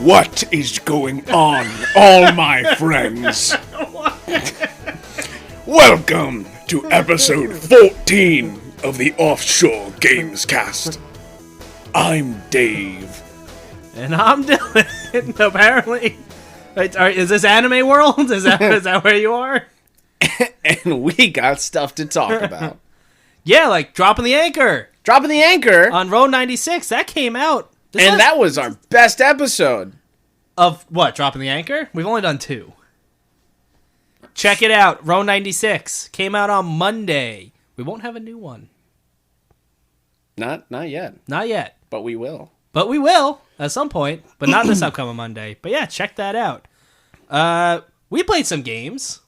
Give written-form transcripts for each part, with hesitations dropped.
What is going on, all my friends? Welcome to episode 14 of the Offshore Gamescast. I'm Dave. And I'm Dylan, apparently. Is this Anime World? Is that where you are? And we got stuff to talk about. Yeah, like Dropping the Anchor. Dropping the Anchor? On Road 96. That came out. That was our best episode. Of what? Dropping the Anchor? We've only done 2. Check it out. Road 96. Came out on Monday. We won't have a new one. Not yet. Not yet. But we will. But we will at some point. But not this upcoming Monday. But yeah, check that out. We played some games.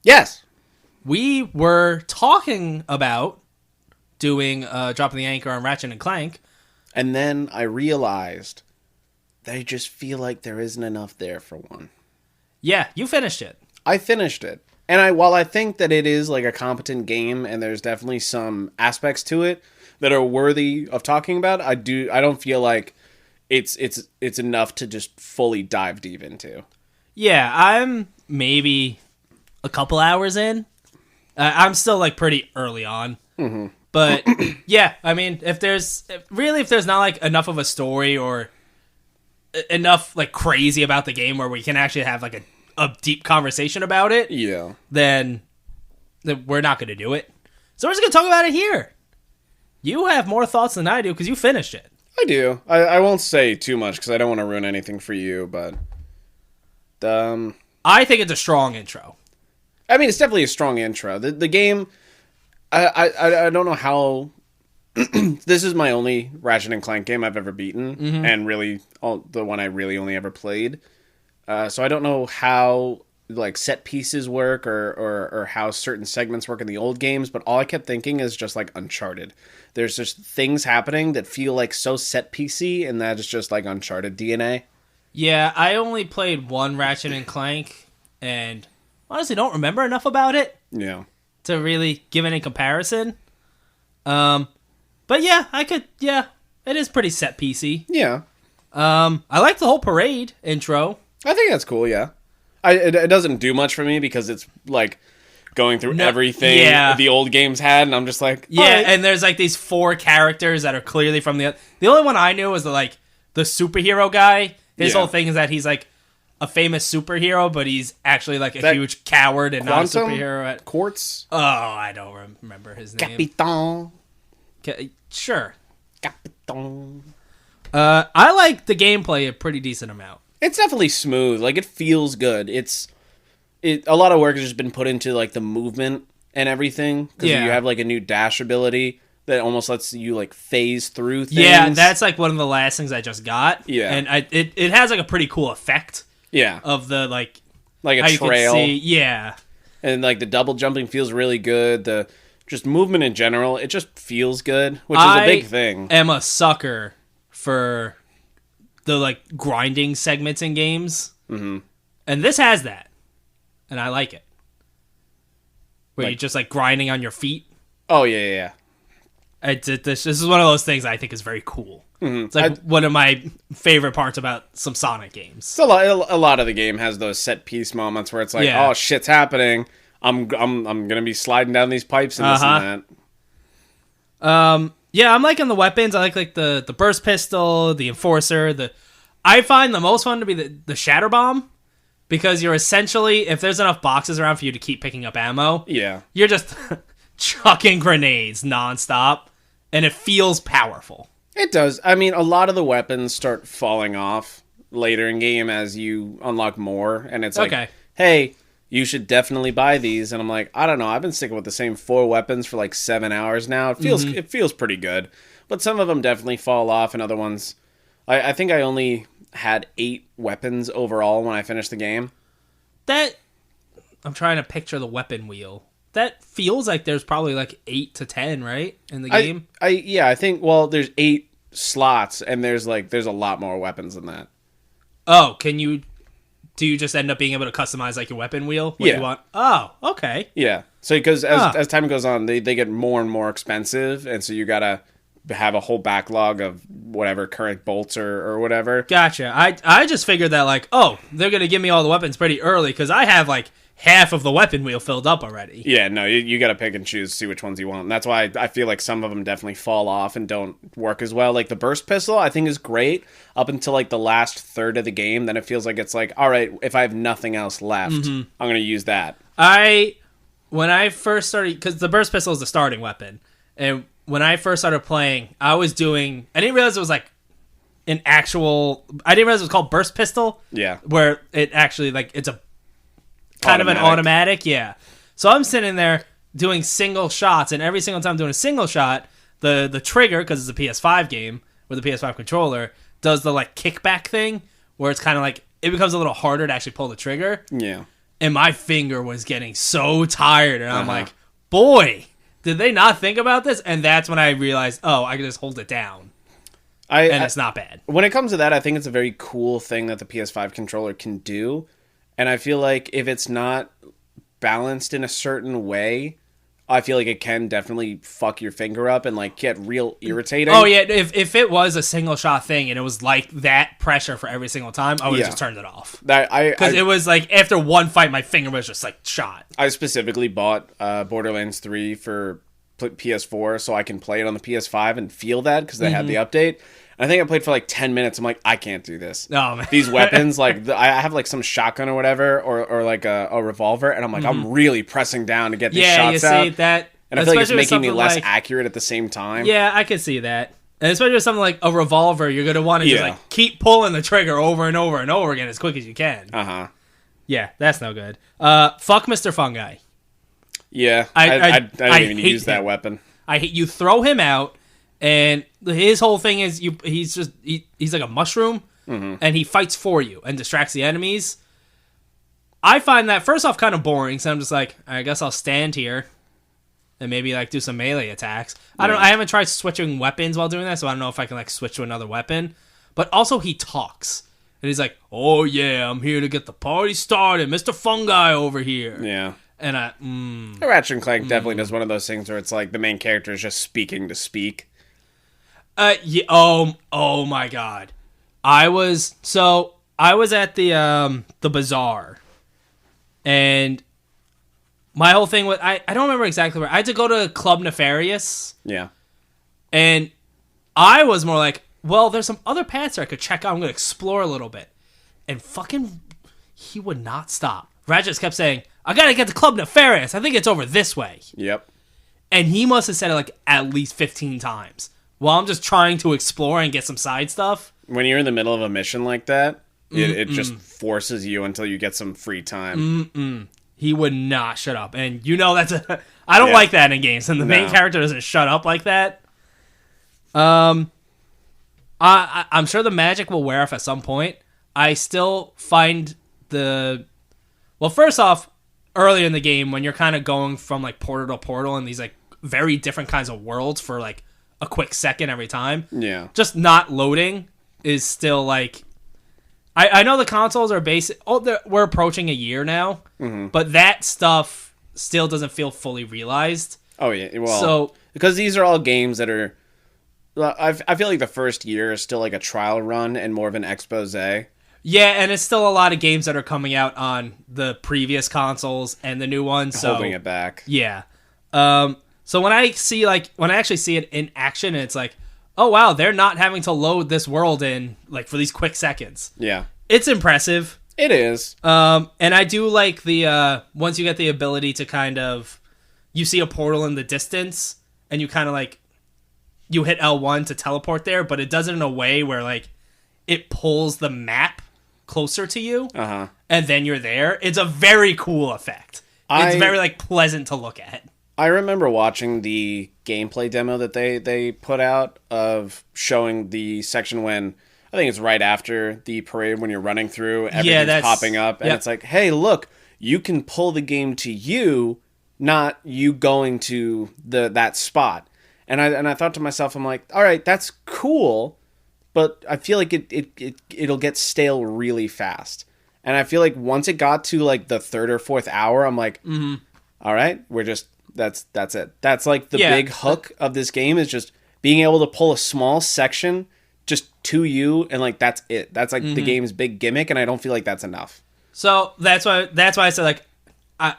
Yes. We were talking about doing Dropping the Anchor on Ratchet and Clank. And then I realized that I just feel like there isn't enough there for one. Yeah, you finished it. I finished it. And while I think that it is like a competent game and there's definitely some aspects to it that are worthy of talking about, I don't feel like it's enough to just fully dive deep into. Yeah, I'm maybe a couple hours in. I'm still like pretty early on. Mm-hmm. But yeah, I mean, if there's not like enough of a story or enough like crazy about the game where we can actually have like a deep conversation about it, yeah, then we're not going to do it. So we're just going to talk about it here. You have more thoughts than I do because you finished it. I do. I won't say too much because I don't want to ruin anything for you, but I think it's a strong intro. I mean, it's definitely a strong intro. The game, I don't know how. This is my only Ratchet and Clank game I've ever beaten, mm-hmm. and really the one I really only ever played. So I don't know how like set pieces work or how certain segments work in the old games, but all I kept thinking is just like Uncharted. There's just things happening that feel like so set piecey, and that is just like Uncharted DNA. Yeah, I only played one Ratchet and Clank, and honestly don't remember enough about it. Yeah. To really give any comparison. But yeah, it is pretty set piecey. Yeah. I like the whole parade intro. I think that's cool, yeah. It doesn't do much for me because it's like going through everything the old games had, and I'm just like, yeah, right. And there's like these 4 characters that are clearly from the only one I knew was the superhero guy. His whole thing is that he's like a famous superhero, but he's actually like a huge coward and not a superhero. Quartz? Oh, I don't remember his name. Capitan. Sure. Capitan. I like the gameplay a pretty decent amount. It's definitely smooth. Like, it feels good. A lot of work has just been put into like the movement and everything. Because you have like a new dash ability that almost lets you like phase through things. Yeah, that's like one of the last things I just got. Yeah. And it has like a pretty cool effect. Yeah. Of the like a trail. Yeah. And like the double jumping feels really good. The just movement in general, it just feels good, which is a big thing. I am a sucker for the like grinding segments in games. Mm-hmm. And this has that. And I like it. Where you're just like grinding on your feet. Oh, yeah. This is one of those things I think is very cool. Mm-hmm. It's like one of my favorite parts about some Sonic games. So a lot of the game has those set piece moments where it's like, oh, shit's happening. I'm gonna be sliding down these pipes and this and that. Yeah, I'm liking the weapons. I like the burst pistol, the enforcer. I find the most fun to be the shatter bomb, because you're essentially, if there's enough boxes around for you to keep picking up ammo, you're just chucking grenades nonstop, and it feels powerful. It does. I mean, a lot of the weapons start falling off later in game as you unlock more, and it's like, hey, you should definitely buy these. And I'm like, I don't know, I've been sticking with the same 4 weapons for like 7 hours now. It feels pretty good. But some of them definitely fall off, and other ones, I think I only had 8 weapons overall when I finished the game. I'm trying to picture the weapon wheel. That feels like there's probably like 8 to 10, right? In the game? I think, well, there's 8 slots, and there's a lot more weapons than that. Oh, do you just end up being able to customize like your weapon wheel? What you want? Oh, okay. Yeah. So because as time goes on, they get more and more expensive, and so you gotta have a whole backlog of whatever current bolts or whatever. Gotcha. I just figured that, like, oh, they're going to give me all the weapons pretty early because I have, like, half of the weapon wheel filled up already. Yeah, no, you got to pick and choose, see which ones you want. And that's why I feel like some of them definitely fall off and don't work as well. Like, the burst pistol, I think, is great up until, like, the last third of the game. Then it feels like it's like, all right, if I have nothing else left, I'm going to use that. When I first started, because the burst pistol is the starting weapon, and when I first started playing, I didn't realize it was like I didn't realize it was called burst pistol. Yeah. Where it actually, like, it's a kind of an automatic. Yeah. So I'm sitting there doing single shots, and every single time I'm doing a single shot, the trigger, because it's a PS5 game with a PS5 controller, does the, like, kickback thing, where it's kind of like, it becomes a little harder to actually pull the trigger. Yeah. And my finger was getting so tired, and I'm like, boy, did they not think about this? And that's when I realized, oh, I can just hold it down. And it's not bad. When it comes to that, I think it's a very cool thing that the PS5 controller can do. And I feel like if it's not balanced in a certain way, I feel like it can definitely fuck your finger up and, like, get real irritating. Oh, yeah. If it was a single shot thing and it was like that pressure for every single time, I would have just turned it off. Because it was like after one fight, my finger was just, like, shot. I specifically bought Borderlands 3 for PS4 so I can play it on the PS5 and feel that because they had the update. I think I played for like 10 minutes. I'm like, I can't do this. Oh, man. These weapons, like, I have like some shotgun or whatever, or like a revolver, and I'm like, I'm really pressing down to get these shots out. Yeah, you see that. And I feel like it's making me less accurate at the same time. Yeah, I can see that. And especially with something like a revolver, you're going to want to just, like, keep pulling the trigger over and over and over again as quick as you can. Yeah, that's no good. Fuck Mr. Fungi. Yeah, I didn't even use that weapon. You throw him out, and his whole thing is he's like a mushroom, and he fights for you and distracts the enemies. I find that, first off, kind of boring, so I'm just like, I guess I'll stand here and maybe, like, do some melee attacks. I haven't tried switching weapons while doing that, so I don't know if I can, like, switch to another weapon. But also, he talks. And he's like, oh, yeah, I'm here to get the party started. Mr. Fungi over here. Yeah. And Ratchet Clank definitely does one of those things where it's like the main character is just speaking to speak. Yeah, oh my god. I was at the bazaar, and my whole thing was, I don't remember exactly where. I had to go to Club Nefarious. Yeah. And I was more like, well, there's some other paths I could check out. I'm going to explore a little bit. And fucking, he would not stop. Ratchet kept saying, I got to get to Club Nefarious. I think it's over this way. Yep. And he must have said it, like, at least 15 times. While I'm just trying to explore and get some side stuff. When you're in the middle of a mission like that, it just forces you until you get some free time. He would not shut up. And you know I don't like that in games. And the main character doesn't shut up like that. I'm sure the magic will wear off at some point. I still find well, first off, earlier in the game, when you're kind of going from, like, portal to portal in these, like, very different kinds of worlds for, like, a quick second every time. Yeah. Just not loading is still, like... I know the consoles are basic... we're approaching a year now, but that stuff still doesn't feel fully realized. Oh, yeah. Well, because these are all games that are... I feel like the first year is still like a trial run and more of an expose. Yeah, and it's still a lot of games that are coming out on the previous consoles and the new ones. So, holding it back. Yeah. So when I actually see it in action, and it's like, oh wow, they're not having to load this world in, like, for these quick seconds. Yeah. It's impressive. It is. And I do like the once you get the ability to kind of, you see a portal in the distance and you kind of, like, you hit L1 to teleport there, but it does it in a way where, like, it pulls the map closer to you, and then you're there. It's a very cool effect. It's very, like, pleasant to look at. I remember watching the gameplay demo that they put out of showing the section when, I think it's right after the parade when you're running through, everything's popping up, and it's like, hey, look, you can pull the game to you, not you going to that spot. And I thought to myself, I'm like, all right, that's cool, but I feel like it'll get stale really fast. And I feel like once it got to, like, the third or fourth hour, I'm like, all right, we're just, that's it. That's, like, the big hook of this game is just being able to pull a small section just to you, and like that's it. That's like the game's big gimmick, and I don't feel like that's enough. So that's why I said like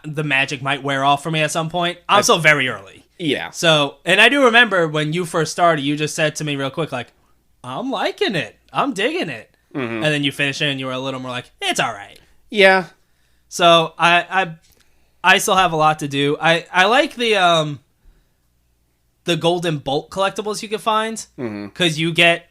the magic might wear off for me at some point. I'm still very early. Yeah. So, and I do remember when you first started, you just said to me real quick, like, I'm liking it. I'm digging it. And then you finished it and you were a little more like, it's all right. Yeah. So I still have a lot to do. I like the golden bolt collectibles you can find because you get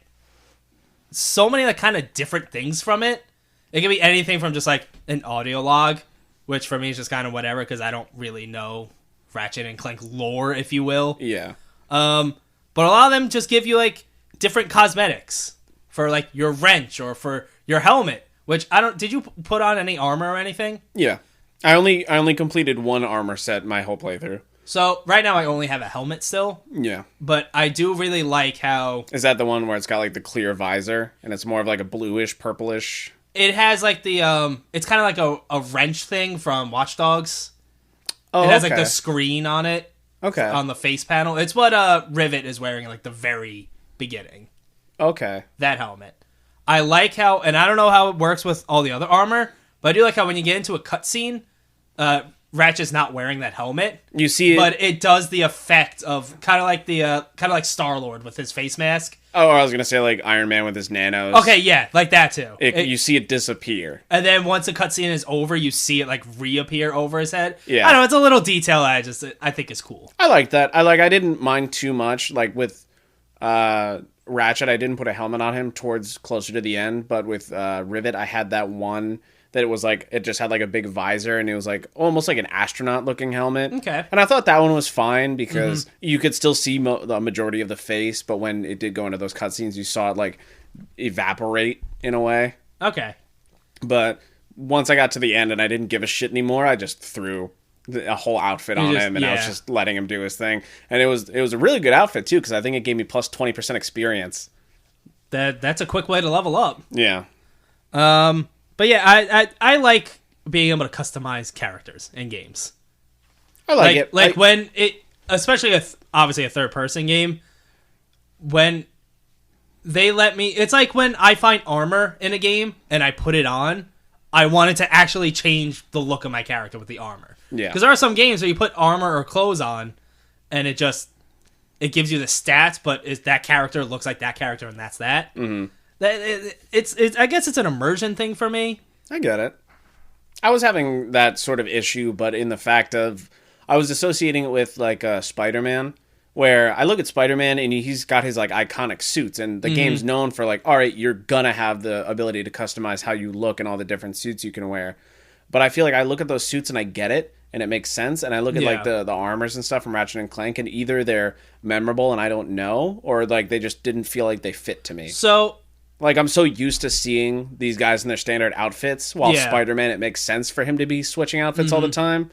so many like kind of different things from it. It can be anything from just like an audio log, which for me is just kind of whatever because I don't really know Ratchet and Clank lore, if you will. Yeah. But a lot of them just give you like different cosmetics for like your wrench or for your helmet, which I don't. Did you put on any armor or anything? Yeah. I only completed one armor set my whole playthrough. So right now I only have a helmet still. Yeah. But I do really like how... Is that the one where it's got like the clear visor and it's more of like a bluish, purplish? It has like the it's kind of like a wrench thing from Watch Dogs. Oh, it has like the screen on it. Okay. On the face panel. It's what Rivet is wearing like the very beginning. Okay. That helmet. I like how, and I don't know how it works with all the other armor, but I do like how when you get into a cutscene, Ratchet's not wearing that helmet. You see it, but it does the effect of kind of like Star-Lord with his face mask. Oh, I was gonna say like Iron Man with his nanos. Okay, yeah, like that too. You see it disappear, and then once the cutscene is over, you see it like reappear over his head. Yeah, I don't know. It's a little detail I think is cool. I like that. I didn't mind too much. Like with Ratchet, I didn't put a helmet on him towards closer to the end, but with Rivet, I had that one that it was like it just had like a big visor and it was like almost like an astronaut looking helmet. Okay. And I thought that one was fine because you could still see the majority of the face, but when it did go into those cutscenes, you saw it like evaporate in a way. Okay. But once I got to the end and I didn't give a shit anymore, I just threw a whole outfit on him and I was just letting him do his thing. And it was a really good outfit too because I think it gave me plus 20% experience. That's a quick way to level up. Yeah. But yeah, I like being able to customize characters in games. I like it. Like when it, especially obviously a third-person game, when they let me... It's like when I find armor in a game and I put it on, I wanted to actually change the look of my character with the armor. Yeah. Because there are some games where you put armor or clothes on and it gives you the stats, but that character looks like that character and that's that. Mm-hmm. It's I guess it's an immersion thing for me. I get it. I was having that sort of issue, but in the fact of I was associating it with like Spider-Man, where I look at Spider-Man and he's got his like iconic suits, and the game's known for like, all right, you're gonna have the ability to customize how you look and all the different suits you can wear. But I feel like I look at those suits and I get it, and it makes sense. And I look at like the armors and stuff from Ratchet and Clank, and either they're memorable and I don't know, or like they just didn't feel like they fit to me. So. Like, I'm so used to seeing these guys in their standard outfits, while Spider-Man, it makes sense for him to be switching outfits all the time.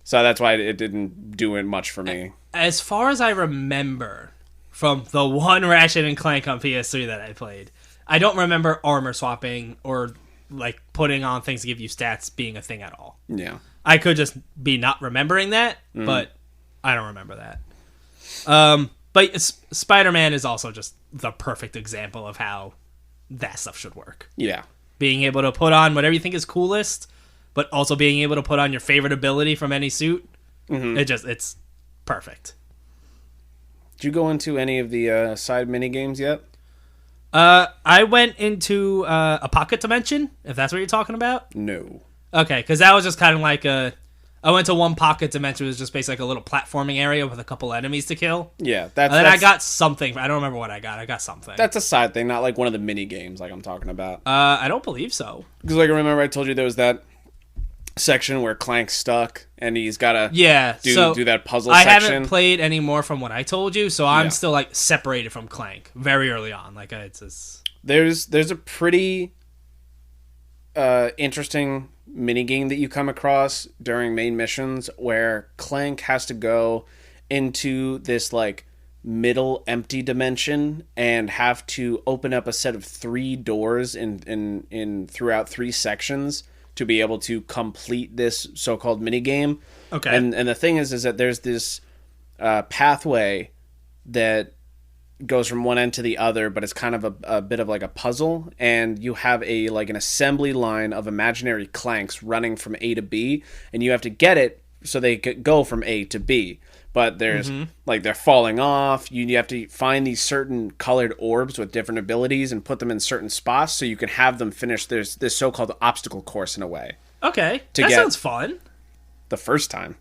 So that's why it didn't do it much for me. As far as I remember, from the one Ratchet and Clank on PS3 that I played, I don't remember armor swapping or, like, putting on things to give you stats being a thing at all. Yeah. I could just be not remembering that, but I don't remember that. But Spider-Man is also just the perfect example of how that stuff should work. Yeah. Being able to put on whatever you think is coolest, but also being able to put on your favorite ability from any suit. It's perfect. Did you go into any of the side mini games yet? I went into a pocket dimension, if that's what you're talking about. No. Okay, because that was just kind of like I went to one pocket dimension. It was just basically like a little platforming area with a couple enemies to kill. Yeah, and then I got something. I don't remember what I got. I got something. That's a side thing, not like one of the mini games like I'm talking about. I don't believe so. Because like remember I told you there was that section where Clank's stuck and he's got to do that puzzle section. I haven't played any more from what I told you, so I'm still like separated from Clank very early on. Like it's just... There's a pretty interesting mini game that you come across during main missions where Clank has to go into this like middle empty dimension and have to open up a set of 3 doors in throughout 3 sections to be able to complete this so-called mini game. Okay. And the thing is that there's this pathway that goes from one end to the other, but it's kind of a bit of like a puzzle, and you have an assembly line of imaginary Clanks running from A to B, and you have to get it so they could go from A to B. But there's they're falling off. You have to find these certain colored orbs with different abilities and put them in certain spots so you can have them finish this so-called obstacle course in a way. Okay, that sounds fun. The first time.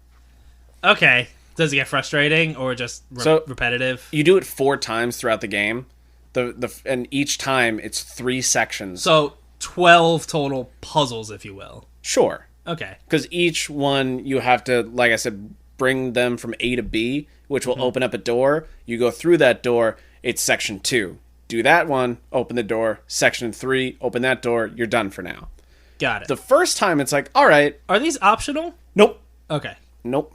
Okay, does it get frustrating or just repetitive? You do it 4 times throughout the game. And each time it's 3 sections. So 12 total puzzles, if you will. Sure. Okay. Because each one you have to, like I said, bring them from A to B, which will open up a door. You go through that door, it's section 2. Do that one, open the door. Section 3, open that door. You're done for now. Got it. The first time it's like, all right. Are these optional? Nope. Okay. Nope.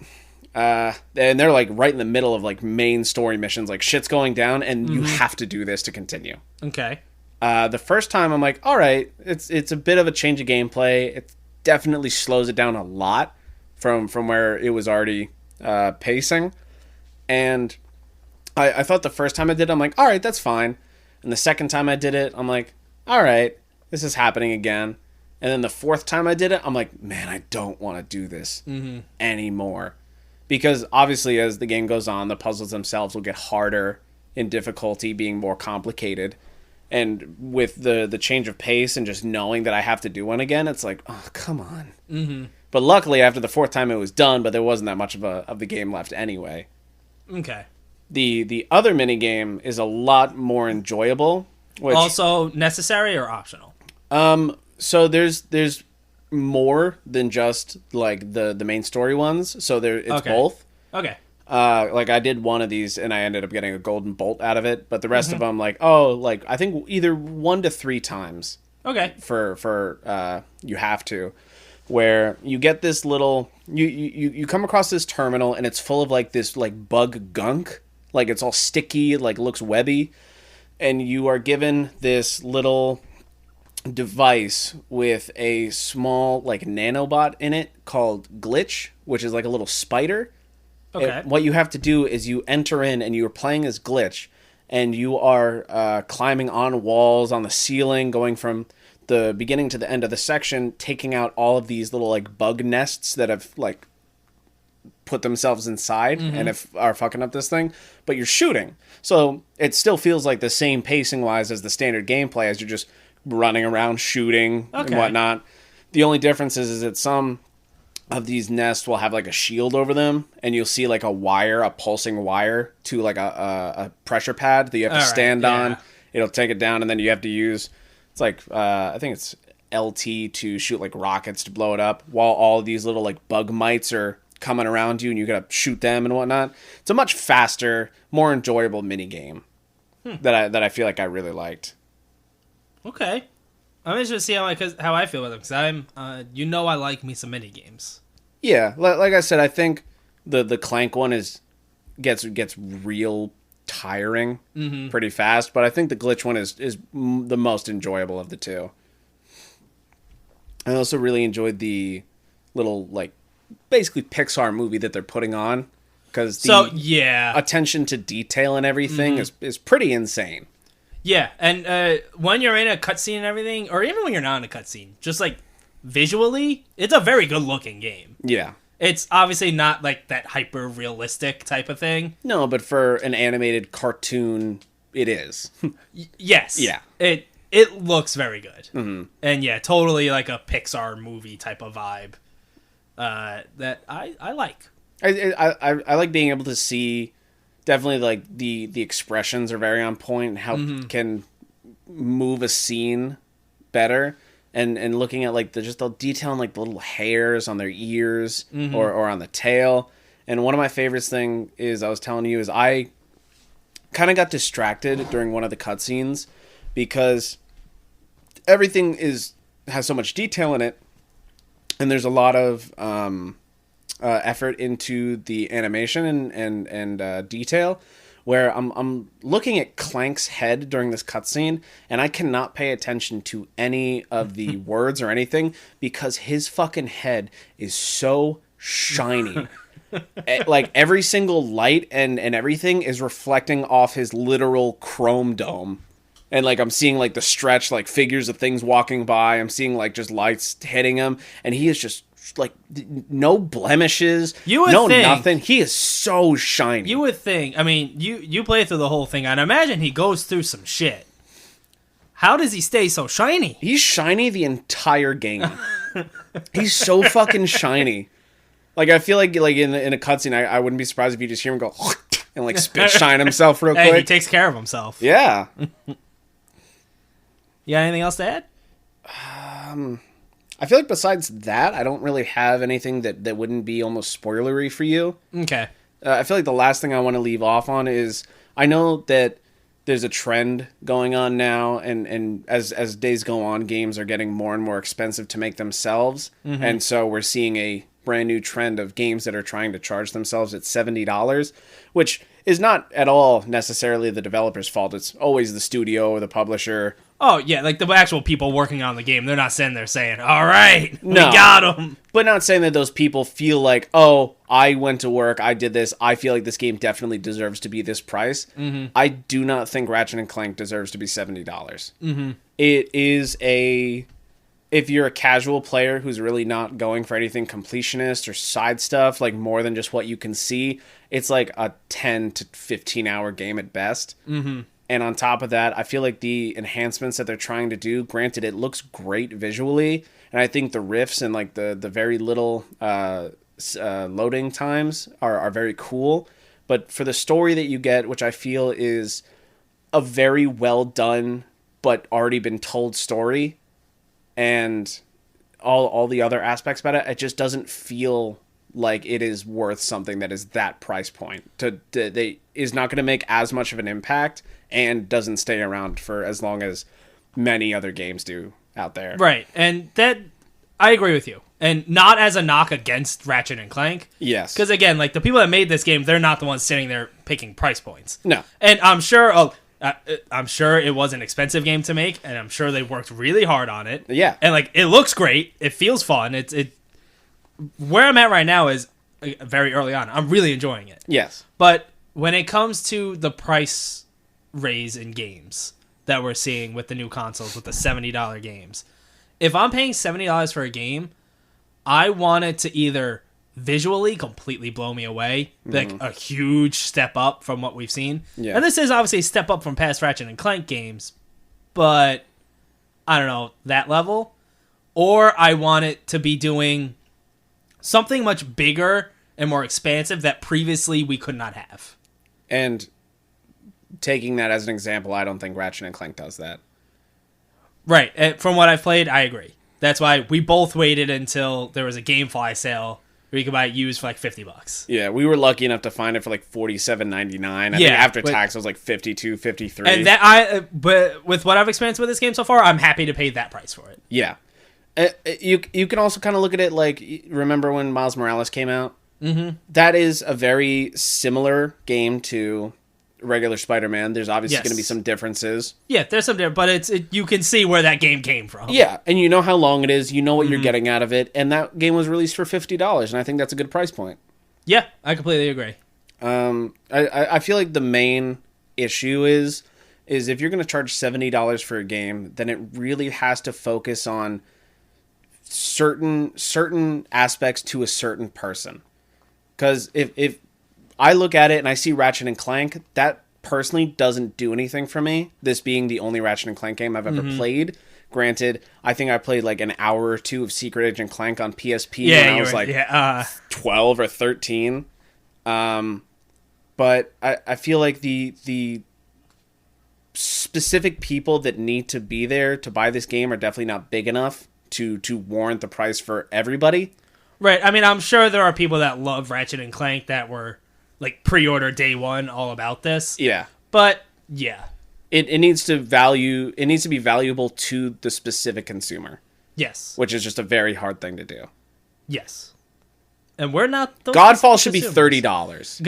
And they're like right in the middle of like main story missions, like shit's going down and you have to do this to continue. Okay. The first time I'm like, all right, it's a bit of a change of gameplay. It definitely slows it down a lot from where it was already pacing. And I thought the first time I did it, I'm like, all right, that's fine. And the second time I did it, I'm like, all right, this is happening again. And then the fourth time I did it, I'm like, man, I don't want to do this anymore. Because obviously as the game goes on, the puzzles themselves will get harder in difficulty, being more complicated. And with the change of pace and just knowing that I have to do one again, it's like, oh, come on. Mm-hmm. But luckily, after the fourth time, it was done, but there wasn't that much of the game left anyway. Okay. The other minigame is a lot more enjoyable. Which, also necessary or optional? So there's more than just like the main story ones. So it's both. Okay. Like I did one of these and I ended up getting a golden bolt out of it, but the rest of them I think either 1 to 3 times. Okay. For you have to, where you get this little you come across this terminal and it's full of like this like bug gunk, like it's all sticky, like looks webby, and you are given this little device with a small like nanobot in it called Glitch, which is like a little spider. Okay. And what you have to do is you enter in and you're playing as Glitch, and you are climbing on walls, on the ceiling, going from the beginning to the end of the section, taking out all of these little like bug nests that have like put themselves inside and are fucking up this thing. But you're shooting, so it still feels like the same pacing wise as the standard gameplay, as you're just running around shooting and whatnot. The only difference is that some of these nests will have like a shield over them, and you'll see like a pulsing wire to like a pressure pad that you have to stand on. It'll take it down, and then you have to use, it's like I think it's LT to shoot like rockets to blow it up, while all of these little like bug mites are coming around you and you gotta shoot them and whatnot. It's a much faster, more enjoyable mini game that I feel like I really liked. Okay. I'm interested to see how I feel with them, because I'm, I like me some mini games. Yeah, like I said, I think the Clank one gets real tiring pretty fast, but I think the Glitch one is the most enjoyable of the two. I also really enjoyed the little like basically Pixar movie that they're putting on, because the attention to detail and everything is pretty insane. Yeah, and when you're in a cutscene and everything, or even when you're not in a cutscene, just like visually, it's a very good looking game. Yeah. It's obviously not like that hyper realistic type of thing. No, but for an animated cartoon, it is. Yes. Yeah. It looks very good. Mm-hmm. And yeah, totally like a Pixar movie type of vibe that I like. I like being able to see. Definitely, like, the expressions are very on point, and how can move a scene better, and looking at, like, just the detail on, like, the little hairs on their ears or on the tail. And one of my favorites thing is, I was telling you, is I kind of got distracted during one of the cutscenes because everything has so much detail in it, and there's a lot of effort into the animation and detail, where I'm looking at Clank's head during this cutscene, and I cannot pay attention to any of the words or anything because his fucking head is so shiny. Like every single light and everything is reflecting off his literal chrome dome. And like I'm seeing like the stretch, like figures of things walking by. I'm seeing like just lights hitting him, and he is just like no blemishes, nothing. He is so shiny. You would think. I mean, you play through the whole thing, and I imagine he goes through some shit. How does he stay so shiny? He's shiny the entire game. He's so fucking shiny. Like I feel like in a cutscene, I wouldn't be surprised if you just hear him go and like spit shine himself real quick. He takes care of himself. Yeah. You got anything else to add? I feel like besides that, I don't really have anything that wouldn't be almost spoilery for you. Okay. I feel like the last thing I want to leave off on is I know that there's a trend going on now, and as days go on, games are getting more and more expensive to make themselves. Mm-hmm. And so we're seeing a brand new trend of games that are trying to charge themselves at $70, which is not at all necessarily the developer's fault. It's always the studio or the publisher. Oh, yeah, like the actual people working on the game. They're not sitting there saying, all right, we got them. But not saying that those people feel like, oh, I went to work, I did this, I feel like this game definitely deserves to be this price. Mm-hmm. I do not think Ratchet & Clank deserves to be $70. Mm-hmm. It is if you're a casual player who's really not going for anything completionist or side stuff, like more than just what you can see, it's like a 10 to 15 hour game at best. Mm-hmm. And on top of that, I feel like the enhancements that they're trying to do, granted, it looks great visually, and I think the riffs and like the very little loading times are very cool. But for the story that you get, which I feel is a very well done but already been told story, and all the other aspects about it, it just doesn't feel like it is worth something that is that price point. They is not going to make as much of an impact and doesn't stay around for as long as many other games do out there. Right, and that I agree with you. And not as a knock against Ratchet & Clank. Yes. Because again, like the people that made this game, they're not the ones sitting there picking price points. No. And I'm sure it was an expensive game to make, and I'm sure they worked really hard on it. Yeah. And like it looks great. It feels fun. Where I'm at right now is very early on. I'm really enjoying it. Yes. But when it comes to the price raise in games that we're seeing with the new consoles, with the $70 games, if I'm paying $70 for a game, I want it to either visually completely blow me away, like a huge step up from what we've seen. Yeah. And this is obviously a step up from past Ratchet and Clank games, but I don't know, that level. Or I want it to be doing something much bigger and more expansive that previously we could not have. And taking that as an example, I don't think Ratchet and Clank does that. Right. From what I've played, I agree. That's why we both waited until there was a GameFly sale where you could buy it used for like $50. Yeah, we were lucky enough to find it for like $47.99. I think after tax it was like $52, $53. And that but with what I've experienced with this game so far, I'm happy to pay that price for it. Yeah. You can also kind of look at it like, remember when Miles Morales came out? Mm-hmm. That is a very similar game to regular Spider-Man. There's obviously going to be some differences. Yeah, there's some differences, but you can see where that game came from. Yeah, and you know how long it is, you know what you're getting out of it, and that game was released for $50, and I think that's a good price point. Yeah, I completely agree. I feel like the main issue is if you're going to charge $70 for a game, then it really has to focus on certain aspects to a certain person. Because if I look at it and I see Ratchet and Clank, that personally doesn't do anything for me. This being the only Ratchet and Clank game I've ever played. Granted, I think I played like an hour or two of Secret Agent Clank on PSP when I was like 12 or 13. But I feel like the specific people that need to be there to buy this game are definitely not big enough to warrant the price for everybody. Right. I mean, I'm sure there are people that love Ratchet and Clank that were like pre-order day one all about this. Yeah. But yeah. It needs to be valuable to the specific consumer. Yes. Which is just a very hard thing to do. Yes. And we're not those Godfall should be $30.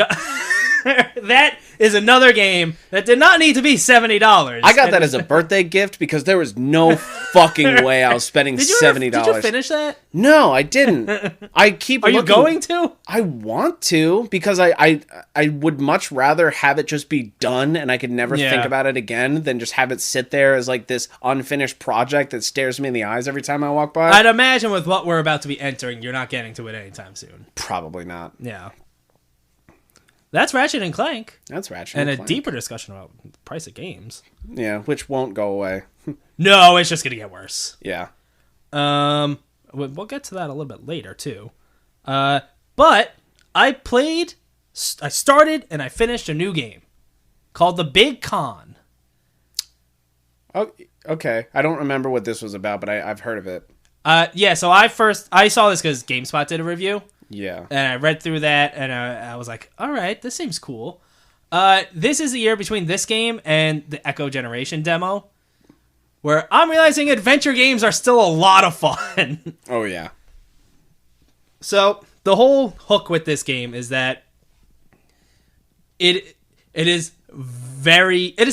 That is another game that did not need to be $70. I got that as a birthday gift because there was no fucking way I was spending $70. Did you finish that? No, I didn't. I keep Are you going to? I want to because I would much rather have it just be done and I could never think about it again than just have it sit there as like this unfinished project that stares me in the eyes every time I walk by. I'd imagine with what we're about to be entering, you're not getting to it anytime soon. Probably not. Yeah. That's Ratchet and Clank. That's Ratchet and Clank. And a deeper discussion about the price of games. Yeah, which won't go away. No, it's just going to get worse. Yeah. We'll get to that a little bit later, too. But I started and I finished a new game called The Big Con. Oh, okay. I don't remember what this was about, but I've heard of it. Yeah, so I saw this because GameSpot did a review. Yeah. And I read through that, and I was like, all right, this seems cool. This is the year between this game and the Echo Generation demo, where I'm realizing adventure games are still a lot of fun. Oh, yeah. So, the whole hook with this game is that it is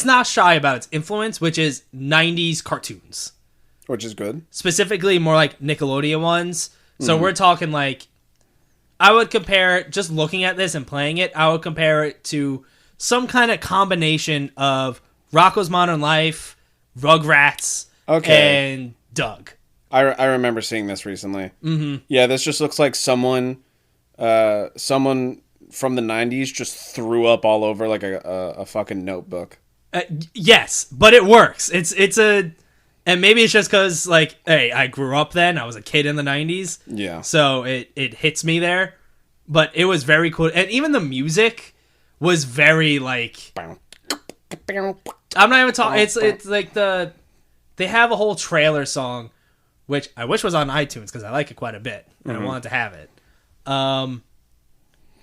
not shy about its influence, which is 90s cartoons. Which is good. Specifically, more like Nickelodeon ones. So we're talking like... I would compare, just looking at this and playing it, I would compare it to some kind of combination of Rocko's Modern Life, Rugrats, and Doug. I remember seeing this recently. Mm-hmm. Yeah, this just looks like someone from the 90s just threw up all over like a fucking notebook. Yes, but it works. And maybe it's just because, like, hey, I grew up then. I was a kid in the 90s. Yeah. So it hits me there. But it was very cool. And even the music was very, like... I'm not even talking... It's like they have a whole trailer song, which I wish was on iTunes because I like it quite a bit. And I wanted to have it.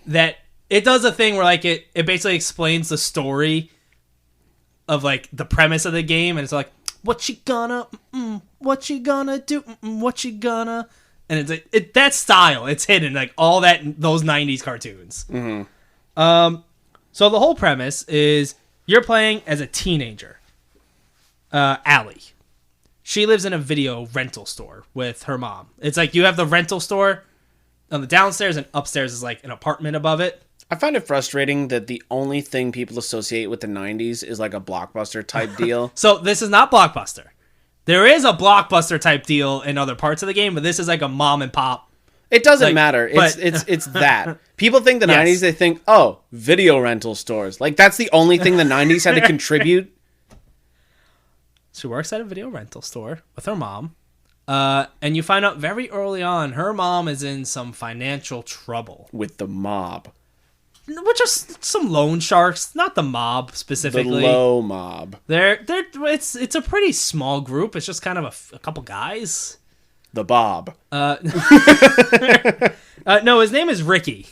That it does a thing where, like, it basically explains the story of, like, the premise of the game. And it's like... What you gonna, what you gonna do, what you gonna... And it's like, that style, it's hidden, like, all those 90s cartoons. Mm-hmm. So the whole premise is, you're playing as a teenager. Allie. She lives in a video rental store with her mom. It's like, you have the rental store on the downstairs, and upstairs is, like, an apartment above it. I find it frustrating that the only thing people associate with the 90s is like a Blockbuster type deal. So this is not Blockbuster. There is a Blockbuster type deal in other parts of the game, but this is like a mom and pop. It doesn't matter. It's that. People think the 90s, they think, oh, video rental stores. Like, that's the only thing the 90s had to contribute. She works at a video rental store with her mom. And you find out very early on, her mom is in some financial trouble. With the mob. Which are some loan sharks, not the mob specifically. The low mob. It's a pretty small group. It's just kind of a couple guys. The Bob. No, his name is Ricky.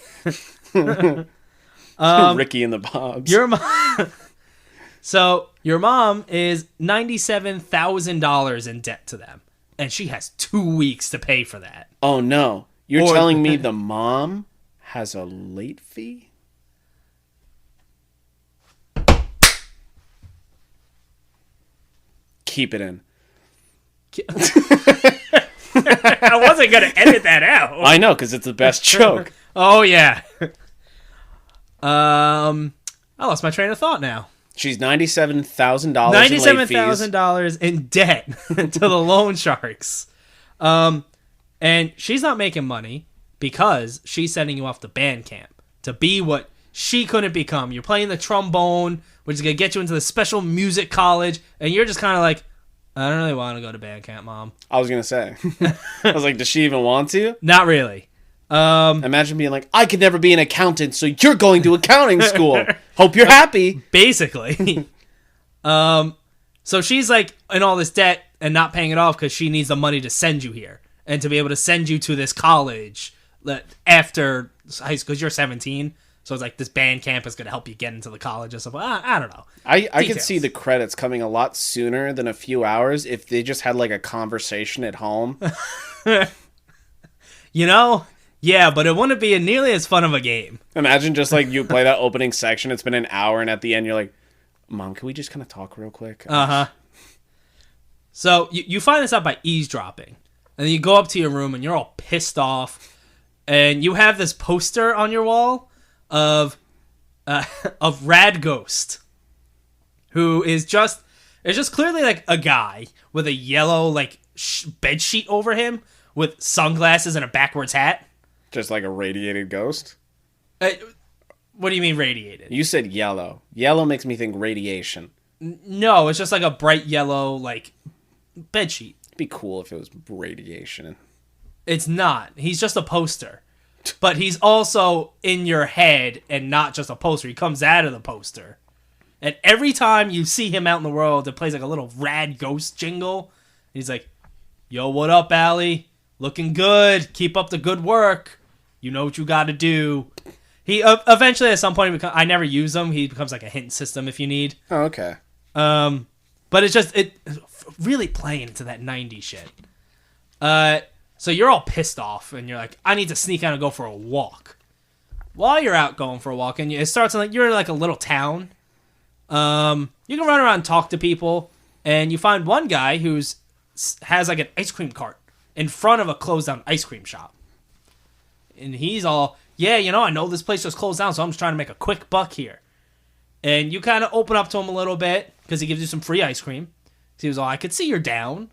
Ricky and the Bobs. So your mom is $97,000 in debt to them, and she has 2 weeks to pay for that. Oh no! You're telling me the mom has a late fee? Keep it in. I wasn't going to edit that out. I know, because it's the best joke. Oh, yeah. I lost my train of thought now. She's $97,000 $97,000 in debt to the loan sharks. And she's not making money because she's sending you off to band camp to be what she couldn't become. You're playing the trombone, which is going to get you into the special music college, and you're just kind of like, I don't really want to go to band camp, Mom. I was going to say. I was like, does she even want to? Not really. Imagine being like, I could never be an accountant, so you're going to accounting school. Hope you're happy. Basically. So she's like in all this debt and not paying it off because she needs the money to send you here and to be able to send you to this college after high school, because you're 17. So it's like this band camp is going to help you get into the college and stuff. I don't know. I could see the credits coming a lot sooner than a few hours if they just had like a conversation at home. You know, Yeah, but it wouldn't be nearly as fun of a game. Imagine just like you play that opening section, it's been an hour, and at the end you're like, Mom, can we just kind of talk real quick? So you find this out by eavesdropping. And then you go up to your room and you're all pissed off. And you have this poster on your wall of Rad Ghost. Who is just clearly like a guy with a yellow like bed sheet over him with sunglasses and a backwards hat. Just like a radiated ghost? What do you mean radiated? You said yellow. Yellow makes me think radiation. No, it's just like a bright yellow like bed sheet. It'd be cool if it was radiation. It's not. He's just a poster. But he's also in your head and not just a poster. He comes out of the poster. And every time you see him out in the world, it plays like a little Rad Ghost jingle. He's like, yo, what up, Allie? Looking good. Keep up the good work. You know what you got to do. He eventually, at some point, I never use him. He becomes like a hint system if you need. Oh, okay. But it's just really playing into that 90s shit. So you're all pissed off, and you're like, I need to sneak out and go for a walk. While you're out going for a walk, and it starts in like you're in like a little town. You can run around and talk to people, and you find one guy has like an ice cream cart in front of a closed down ice cream shop. And he's all, yeah, I know this place just closed down, so I'm just trying to make a quick buck here. And you kind of open up to him a little bit, because he gives you some free ice cream. So he was all, I could see you're down.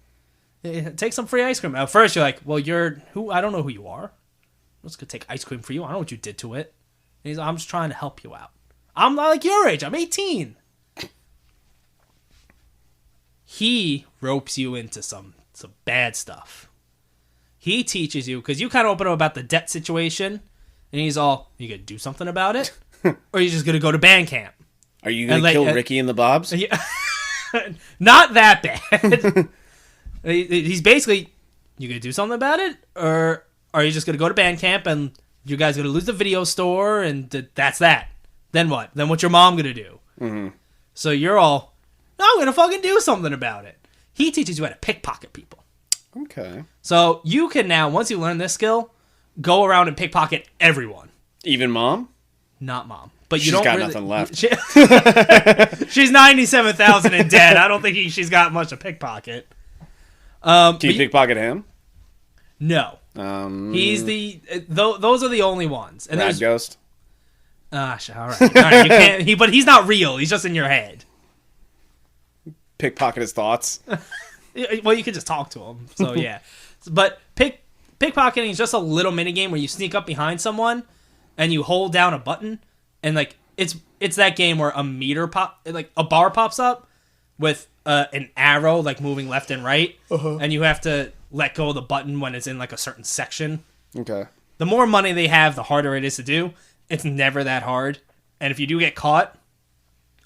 Take some free ice cream. At first, you're like, well, you're who? I don't know who you are. I'm just going to take ice cream for you. I don't know what you did to it. And he's like, I'm just trying to help you out. I'm not like your age. I'm 18. He ropes you into some bad stuff. He teaches you, because you kind of open up about the debt situation, and he's all, you going to do something about it? Or are you just going to go to band camp? Are you going to kill Ricky and the Bobs? Yeah. Not that bad. He's basically, you going to do something about it? Or are you just going to go to band camp, and you guys going to lose the video store, and that's that? Then what? Then what's your mom going to do? Mm-hmm. So you're all, no, I'm going to fucking do something about it. He teaches you how to pickpocket people. Okay. So you can now, once you learn this skill, go around and pickpocket everyone. Even mom? Not mom. But she's got nothing left. She's 97,000 in debt. I don't think she's got much to pickpocket. Can you pickpocket him? No. He's those are the only ones. And Rad Ghost? All right. You can't, but he's not real. He's just in your head. Pickpocket his thoughts? Well, you could just talk to him. So, yeah. But pickpocketing is just a little minigame where you sneak up behind someone and you hold down a button. And, like, it's that game where a bar pops up with an arrow, like, moving left and right. Uh-huh. And you have to let go of the button when it's in, like, a certain section. Okay. The more money they have, the harder it is to do. It's never that hard. And if you do get caught,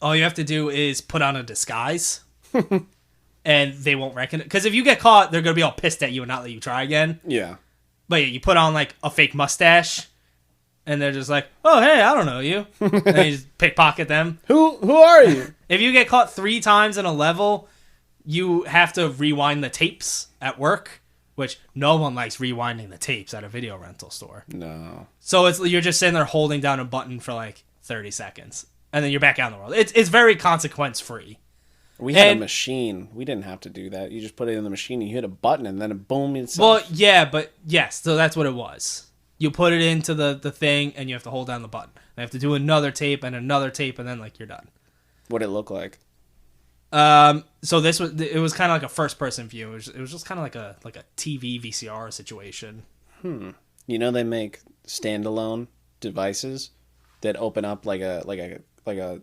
all you have to do is put on a disguise. And they won't reckon it. Because if you get caught, they're going to be all pissed at you and not let you try again. Yeah. But yeah, you put on like a fake mustache. And they're just like, oh, hey, I don't know you. And you just pickpocket them. Who are you? If you get caught 3 times in a level, you have to rewind the tapes at work. Which no one likes rewinding the tapes at a video rental store. No. So you're just sitting there holding down a button for like 30 seconds. And then you're back out in the world. It's very consequence free. We had a machine. We didn't have to do that. You just put it in the machine, and you hit a button, and then boom, it's... Well, yeah, but yes, so that's what it was. You put it into the thing, and you have to hold down the button. You have to do another tape, and then, like, you're done. What'd it look like? So it was kind of like a first-person view. It was just kind of like a TV VCR situation. You know they make standalone devices that open up like a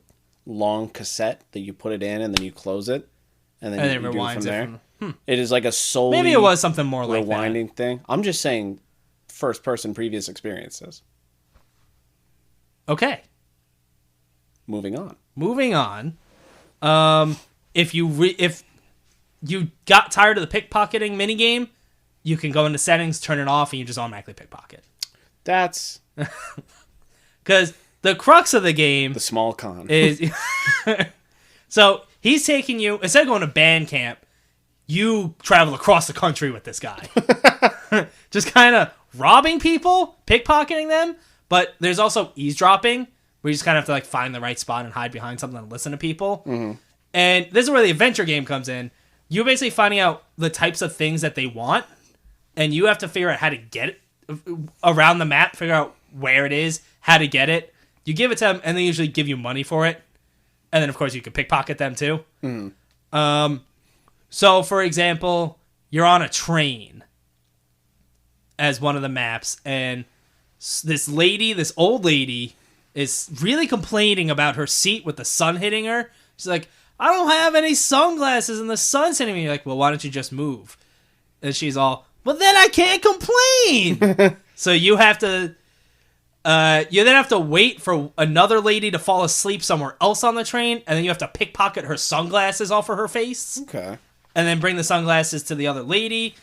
long cassette that you put it in and then you close it and then you do it from there. It is like a solely maybe it was something more like rewinding that. thing. I'm just saying first person previous experiences. Okay. Moving on. If you got tired of the pickpocketing minigame, you can go into settings, turn it off, and you just automatically pickpocket. That's because the crux of the game, the small con, is so he's taking you, instead of going to band camp, you travel across the country with this guy. Just kind of robbing people, pickpocketing them. But there's also eavesdropping, where you just kind of have to like find the right spot and hide behind something and listen to people. Mm-hmm. And this is where the adventure game comes in. You're basically finding out the types of things that they want, and you have to figure out how to get it around the map, figure out where it is, how to get it. You give it to them, and they usually give you money for it. And then, of course, you can pickpocket them, too. Mm. So, for example, you're on a train as one of the maps, and this old lady, is really complaining about her seat with the sun hitting her. She's like, I don't have any sunglasses and the sun's hitting me. You're like, well, why don't you just move? And she's all, well, then I can't complain. So you have to... you then have to wait for another lady to fall asleep somewhere else on the train, and then you have to pickpocket her sunglasses off of her face. Okay. And then bring the sunglasses to the other lady,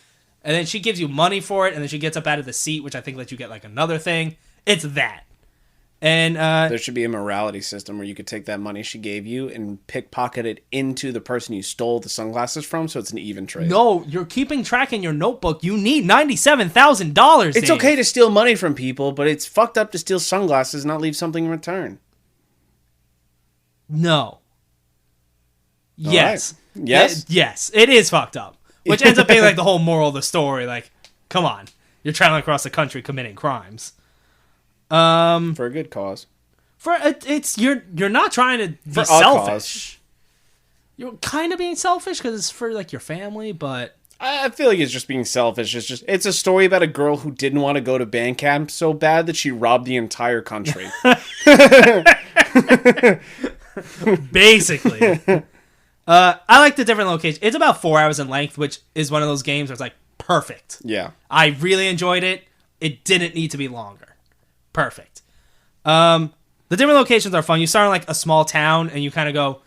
and then she gives you money for it, and then she gets up out of the seat, which I think lets you get like another thing. It's that. And there should be a morality system where you could take that money she gave you and pickpocket it into the person you stole the sunglasses from, so it's an even trade. No, you're keeping track in your notebook. You need $97,000. It's okay to steal money from people, but it's fucked up to steal sunglasses and not leave something in return. No. Yes. Right. Yes? Yes, it is fucked up. Which ends up being like the whole moral of the story. Like, come on. You're traveling across the country committing crimes. For a good cause. You're not trying to be selfish. You're kind of being selfish because it's for like your family, but I feel like it's just being selfish. It's a story about a girl who didn't want to go to band camp so bad that she robbed the entire country. Basically. I like the different locations. It's about 4 hours in length, which is one of those games where it's like perfect. Yeah. I really enjoyed it. It didn't need to be longer. Perfect. The different locations are fun. You start in like a small town and you kind of go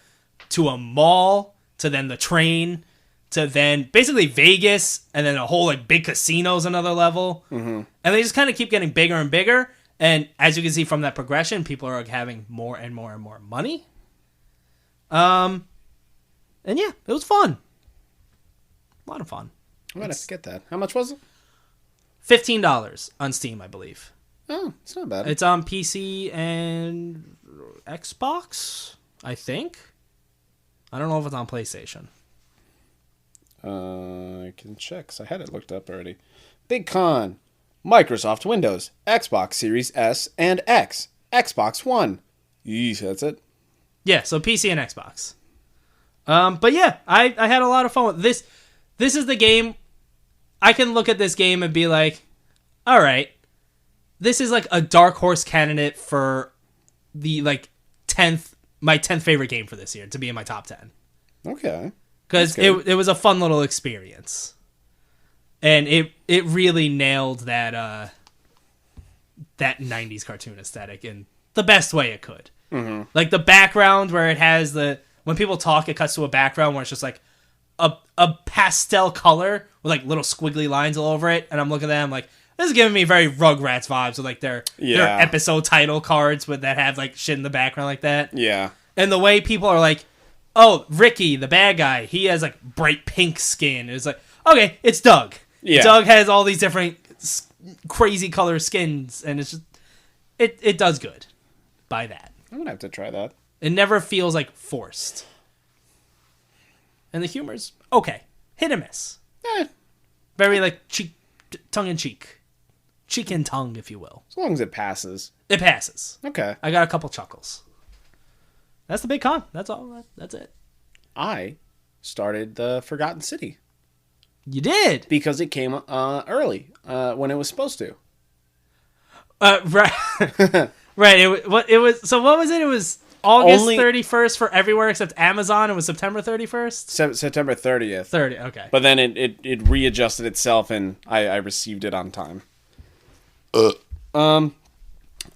to a mall, to then the train, to then basically Vegas, and then a whole like big casino's another level. Mm-hmm. And they just kind of keep getting bigger and bigger. And as you can see from that progression, people are having more and more and more money. And yeah, it was fun. A lot of fun. I'm gonna have to get that. How much was it? $15 on Steam, I believe. Oh, it's not bad. It's on PC and Xbox, I think. I don't know if it's on PlayStation. I can check, because I had it looked up already. Big con. Microsoft Windows, Xbox Series S and X, Xbox One. Yeesh, that's it? Yeah, so PC and Xbox. But yeah, I had a lot of fun with this. This is the game. I can look at this game and be like, all right, this is like a dark horse candidate for the like my 10th favorite game for this year to be in my top 10. Okay. Because it was a fun little experience. And it really nailed that 90s cartoon aesthetic in the best way it could. Mm-hmm. Like the background where it has when people talk, it cuts to a background where it's just like a pastel color with like little squiggly lines all over it. And I'm looking at that, I'm like, this is giving me very Rugrats vibes with like their episode title cards that have like shit in the background like that. Yeah. And the way people are like, oh, Ricky, the bad guy, he has like bright pink skin. It's like, okay, it's Doug. Yeah. Doug has all these different crazy color skins, and it's just it does good by that. I'm gonna have to try that. It never feels like forced. And the humor's okay. Hit and miss. Very like tongue in cheek. Cheek and tongue, if you will. As long as it passes. It passes. Okay. I got a couple chuckles. That's the big con. That's all. That's it. I started the Forgotten City. You did? Because it came early when it was supposed to. Right. Right. It was. So what was it? It was August 31st for everywhere except Amazon. It was September 31st? September 30th. 30, okay. But then it readjusted itself, and I received it on time.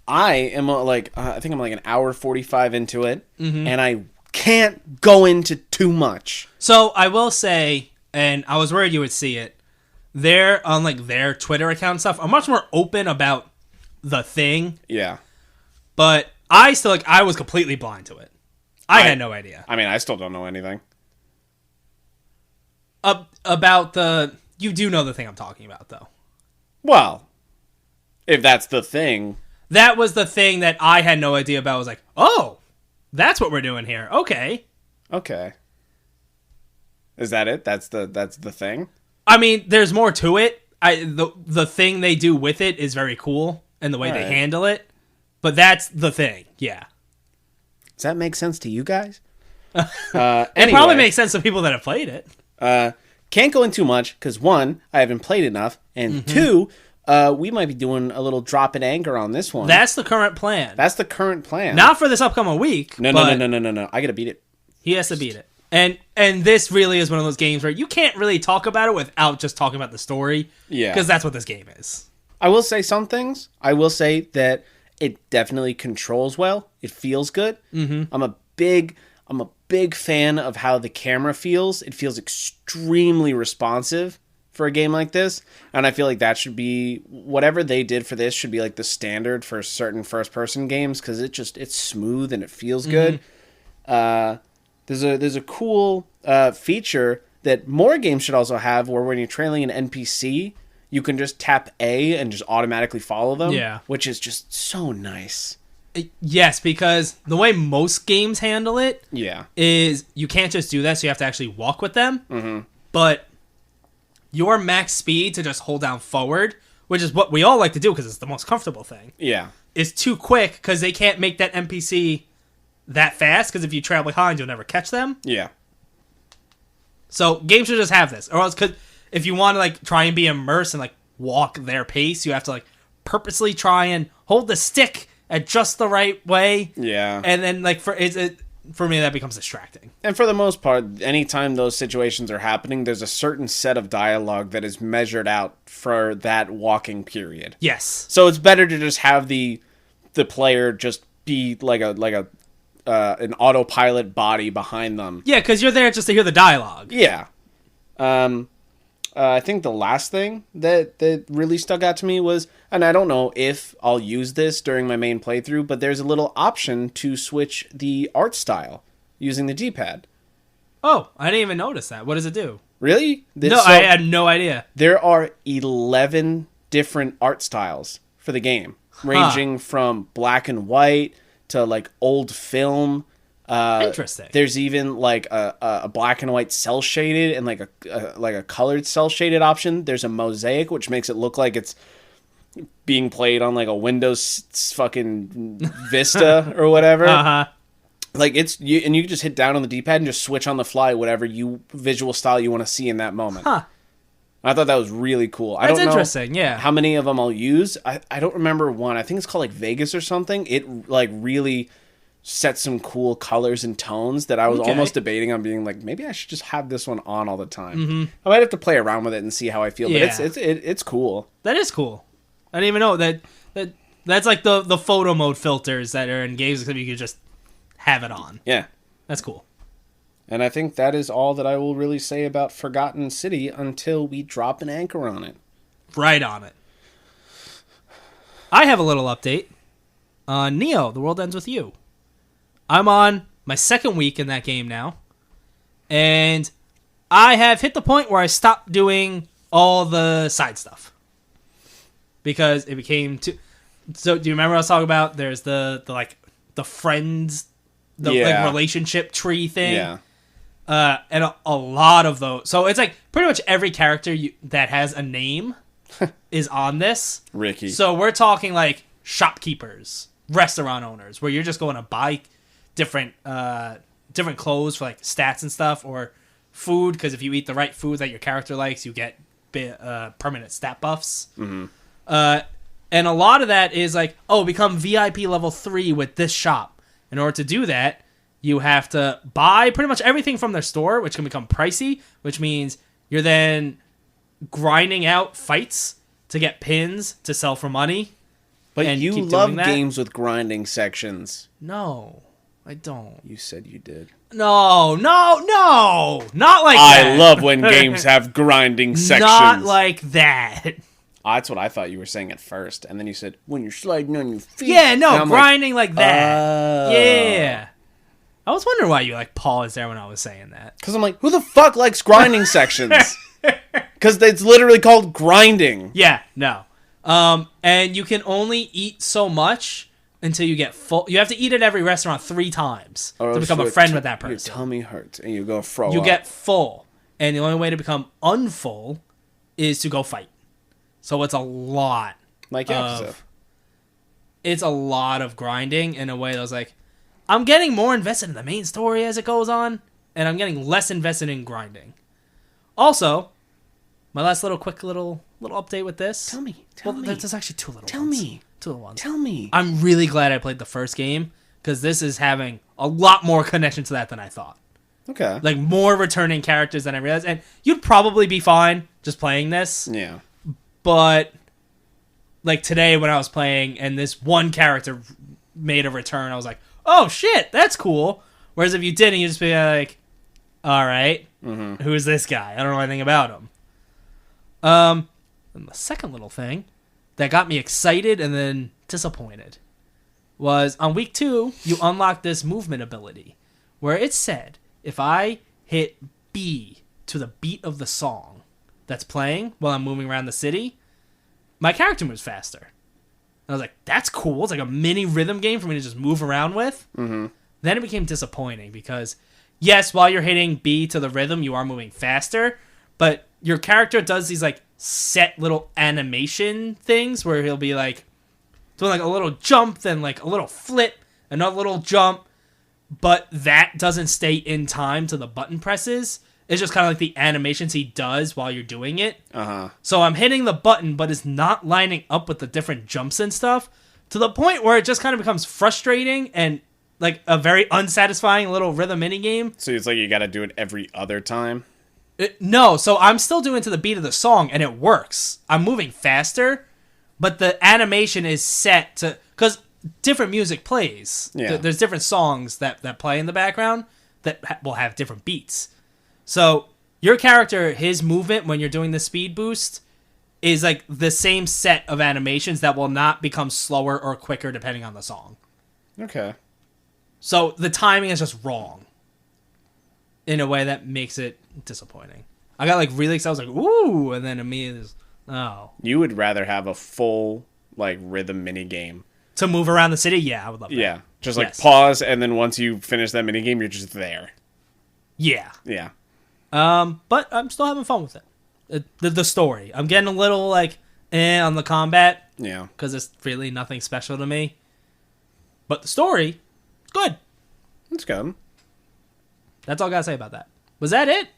I am I think I'm like an hour 45 into it, and I can't go into too much. So I will say, and I was worried you would see it, they're on like their Twitter account and stuff are much more open about the thing. Yeah. But I was completely blind to it. I had no idea. I mean, I still don't know anything. About the... You do know the thing I'm talking about, though. Well, if that's the thing. That was the thing that I had no idea about. I was like, oh, that's what we're doing here. Okay. Is that it? That's the thing? I mean, there's more to it. The thing they do with it is very cool, and the way they handle it. But that's the thing, yeah. Does that make sense to you guys? It probably makes sense to people that have played it. Can't go into much, because one, I haven't played enough, and two, we might be doing a little drop in anger on this one. That's the current plan. Not for this upcoming week. No. I gotta beat it. He has to beat it. And this really is one of those games where you can't really talk about it without just talking about the story. Yeah. Because that's what this game is. I will say some things. I will say that it definitely controls well. It feels good. Mm-hmm. I'm a big fan of how the camera feels. It feels extremely responsive for a game like this. And I feel like that should be, whatever they did for this should be like the standard for certain first-person games, because it's smooth and it feels good. There's a cool feature that more games should also have, where when you're trailing an NPC, you can just tap A and just automatically follow them. Yeah. Which is just so nice. Yes, because the way most games handle it is you can't just do that, so you have to actually walk with them. Mm-hmm. But your max speed to just hold down forward, which is what we all like to do because it's the most comfortable thing, is too quick because they can't make that NPC that fast, because if you travel behind, you'll never catch them. Yeah. So games should just have this, or else, because if you want to like try and be immersed and like walk their pace, you have to like purposely try and hold the stick at just the right way. Yeah. And then like for me that becomes distracting. And for the most part, anytime those situations are happening, there's a certain set of dialogue that is measured out for that walking period. Yes. So it's better to just have the player just be like an autopilot body behind them. Yeah, because you're there just to hear the dialogue. Yeah. I think the last thing that really stuck out to me was, and I don't know if I'll use this during my main playthrough, but there's a little option to switch the art style using the D-pad. Oh, I didn't even notice that. What does it do? Really? I had no idea. There are 11 different art styles for the game, ranging from black and white to like old film. Interesting. There's even like a black and white cell shaded and like a colored cell shaded option. There's a mosaic, which makes it look like it's being played on like a Windows fucking Vista or whatever. Like and you can just hit down on the D-pad and just switch on the fly whatever visual style you want to see in that moment. I thought that was really cool. That's interesting. Yeah. How many of them I'll use? I don't remember one. I think it's called like Vegas or something. It like really set some cool colors and tones that I was almost debating on being like, maybe I should just have this one on all the time. Mm-hmm. I might have to play around with it and see how I feel, but it's cool. That is cool. I didn't even know that's like the photo mode filters that are in games, except you could just have it on. Yeah. That's cool. And I think that is all that I will really say about Forgotten City until we drop an anchor on it. Right on it. I have a little update on Neo, The World Ends With You. I'm on my second week in that game now, and I have hit the point where I stopped doing all the side stuff because it became too. So, do you remember I was talking about? There's the friends, like relationship tree thing, and a lot of those. So it's like pretty much every character that has a name is on this. Ricky. So we're talking like shopkeepers, restaurant owners, where you're just going to buy different clothes for like stats and stuff, or food, because if you eat the right food that your character likes, you get permanent stat buffs. Mm-hmm. And a lot of that is like, become VIP level 3 with this shop. In order to do that, you have to buy pretty much everything from their store, which can become pricey, which means you're then grinding out fights to get pins to sell for money. But you love games with grinding sections. No, I don't. You said you did. No. Not like that. I love when games have grinding sections. Not like that. That's what I thought you were saying at first. And then you said, when you're sliding on your feet. Yeah, no, grinding like that. Yeah. I was wondering why you like paused there when I was saying that. Because I'm like, who the fuck likes grinding sections? Because it's literally called grinding. Yeah, no. And you can only eat so much until you get full. You have to eat at every restaurant 3 times to become a friend with that person. Your tummy hurts and you go throw up. You get full. And the only way to become unfull is to go fight. So it's a lot. Like Yakuza. It's a lot of grinding in a way that was like, I'm getting more invested in the main story as it goes on, and I'm getting less invested in grinding. Also, my last quick little update with this. Tell me. There's actually 2 little ones. 2 little ones. Tell me. I'm really glad I played the first game, because this is having a lot more connection to that than I thought. Okay. Like, more returning characters than I realized, and you'd probably be fine just playing this. Yeah. But, like, today when I was playing, and this one character made a return, I was like, oh shit, that's cool. Whereas if you didn't, you'd just be like, alright, who's this guy? I don't know anything about him. And the second little thing that got me excited and then disappointed was on week 2, you unlock this movement ability where it said, if I hit B to the beat of the song that's playing while I'm moving around the city, my character moves faster. I was like, that's cool. It's like a mini rhythm game for me to just move around with. Mm-hmm. Then it became disappointing because, yes, while you're hitting B to the rhythm, you are moving faster, but your character does these like set little animation things where he'll be like doing like a little jump, then like a little flip, another little jump, but that doesn't stay in time to the button presses. It's just kind of like the animations he does while you're doing it. Uh-huh. So I'm hitting the button, but it's not lining up with the different jumps and stuff to the point where it just kind of becomes frustrating and like a very unsatisfying little rhythm minigame. So it's like you got to do it every other time? No, so I'm still doing to the beat of the song, and it works. I'm moving faster, but the animation is set to... Because different music plays. Yeah. There's different songs that play in the background that will have different beats. So your character, his movement when you're doing the speed boost is like the same set of animations that will not become slower or quicker depending on the song. Okay. So the timing is just wrong in a way that makes it disappointing. I got like really excited. I was like, ooh, and then immediately, oh. You would rather have a full like rhythm mini game to move around the city? Yeah, I would love that. Yeah, just like pause, and then once you finish that mini game, you're just there. Yeah. Yeah. But I'm still having fun with it. The story. I'm getting a little like on the combat. Yeah. Because it's really nothing special to me. But the story, good. It's good. That's all I gotta say about that. Was that it?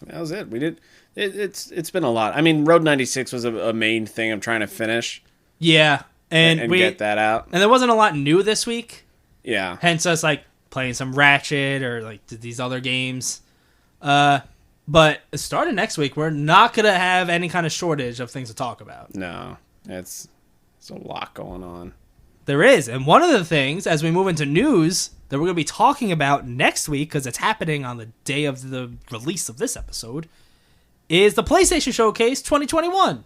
That was it. We did. It's been a lot. I mean, Road 96 was a main thing I'm trying to finish. Yeah, and we get that out. And there wasn't a lot new this week. Yeah. Hence us like playing some Ratchet or like these other games. But starting next week, we're not gonna have any kind of shortage of things to talk about. No, it's a lot going on. There is, and one of the things as we move into news that we're going to be talking about next week, because it's happening on the day of the release of this episode, is the PlayStation Showcase 2021.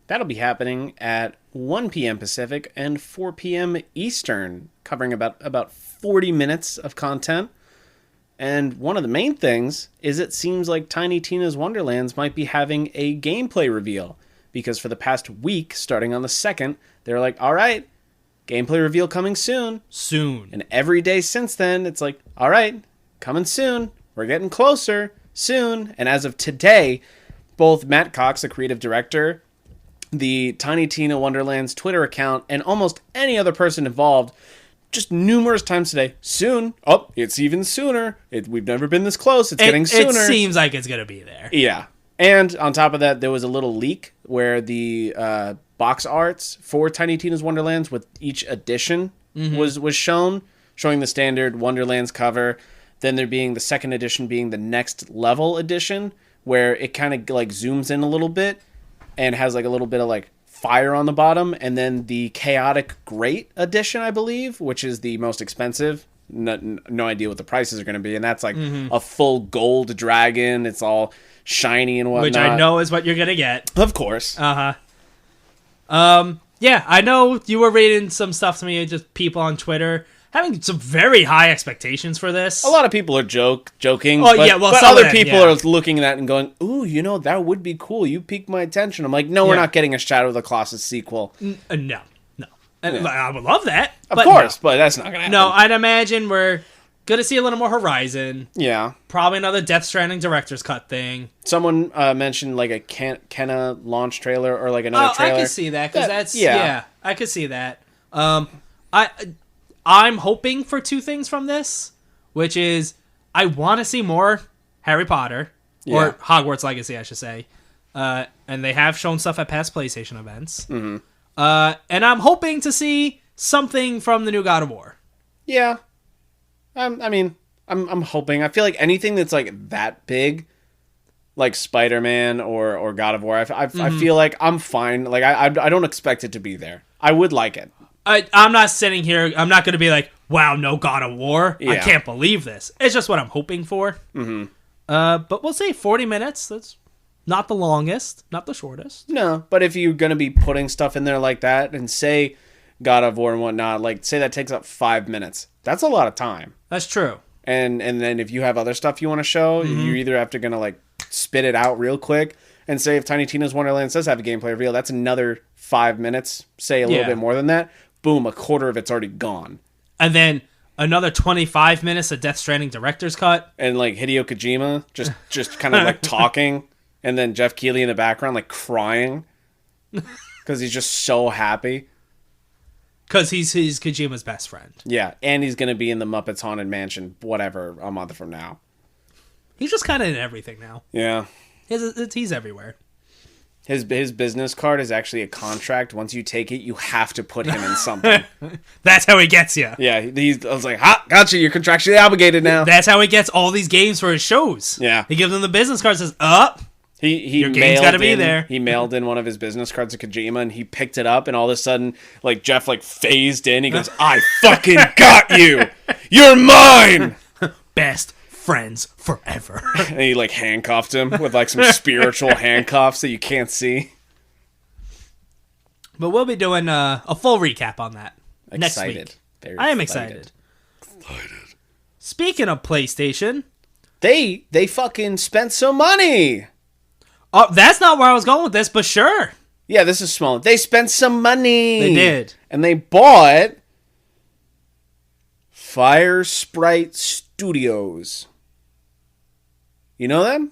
That'll be happening at 1 p.m. Pacific and 4 p.m. Eastern, covering about 40 minutes of content. And one of the main things is it seems like Tiny Tina's Wonderlands might be having a gameplay reveal, because for the past week, starting on the 2nd, they're like, all right, gameplay reveal coming soon. Soon. And every day since then, it's like, all right, coming soon. We're getting closer. Soon. And as of today, both Matt Cox, the creative director, the Tiny Tina Wonderland's Twitter account, and almost any other person involved, just numerous times today, soon. Oh, it's even sooner. We've never been this close. It's getting sooner. It seems like it's going to be there. Yeah. And on top of that, there was a little leak where the box arts for Tiny Tina's Wonderlands with each edition was shown, showing the standard Wonderlands cover. Then there being the second edition being the next level edition, where it kind of like zooms in a little bit and has like a little bit of like fire on the bottom. And then the Chaotic Great edition, I believe, which is the most expensive. No idea what the prices are going to be. And that's like a full gold dragon. It's all shiny and whatnot. Which I know is what you're going to get. Of course. Yeah, I know you were reading some stuff to me, just people on Twitter having some very high expectations for this. A lot of people are joking. Oh, yeah, well, but other people are looking at that and going, ooh, that would be cool. You piqued my attention. I'm like, no, we're not getting a Shadow of the Colossus sequel. No. And I would love that. Of course, but that's not going to happen. No, I'd imagine we're going to see a little more Horizon. Yeah. Probably another Death Stranding director's cut thing. Someone mentioned like a Kenna launch trailer or like another trailer. I could see that because that's I could see that. I'm hoping for two things from this, which is I want to see more Harry Potter or Hogwarts Legacy, I should say. And they have shown stuff at past PlayStation events. Mm-hmm. And I'm hoping to see something from the new God of War. Yeah. I'm hoping. I feel like anything that's like that big, like Spider-Man or God of War, I feel like I'm fine. Like I don't expect it to be there. I would like it. I'm not sitting here. I'm not going to be like, wow, no God of War. Yeah. I can't believe this. It's just what I'm hoping for. Mm-hmm. But we'll see. 40 minutes. That's not the longest, not the shortest. No, but if you're going to be putting stuff in there like that and say God of War and whatnot, like say that takes up 5 minutes, that's a lot of time. That's true. And then if you have other stuff you want to show, you're either have to going to like spit it out real quick and say if Tiny Tina's Wonderlands does have a gameplay reveal, that's another 5 minutes, say a little bit more than that. Boom, a quarter of it's already gone. And then another 25 minutes of Death Stranding director's cut. And like Hideo Kojima just kind of like talking. And then Jeff Keighley in the background like crying. Because he's just so happy. Because he's Kojima's best friend. Yeah, and he's going to be in the Muppets Haunted Mansion, whatever, a month from now. He's just kind of in everything now. Yeah. He's everywhere. His business card is actually a contract. Once you take it, you have to put him in something. That's how he gets you. Yeah, I was like, ha, gotcha, you're contractually obligated now. That's how he gets all these games for his shows. Yeah. He gives them the business card and says, your game's got to be there. He mailed in one of his business cards to Kojima, and he picked it up, and all of a sudden, like, Jeff, like, phased in. He goes, I fucking got you! You're mine! Best friends forever. And he like handcuffed him with like some spiritual handcuffs that you can't see. But we'll be doing a full recap on that next week. I am excited. Speaking of PlayStation, they fucking spent some money. Oh, that's not where I was going with this, but sure. Yeah, this is small. They spent some money. They did. And they bought Fire Sprite Studios. You know them?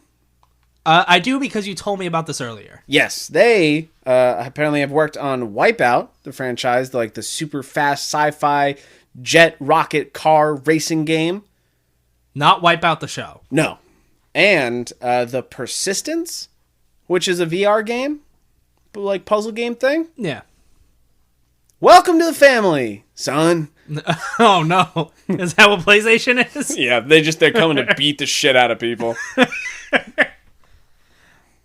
I do because you told me about this earlier. Yes, they apparently have worked on Wipeout, the franchise, like the super fast sci-fi jet rocket car racing game. Not Wipeout the show. No. And The Persistence, which is a VR game, like puzzle game thing. Yeah. Welcome to the family, son. Oh no. Is that what PlayStation is? Yeah, they're coming to beat the shit out of people.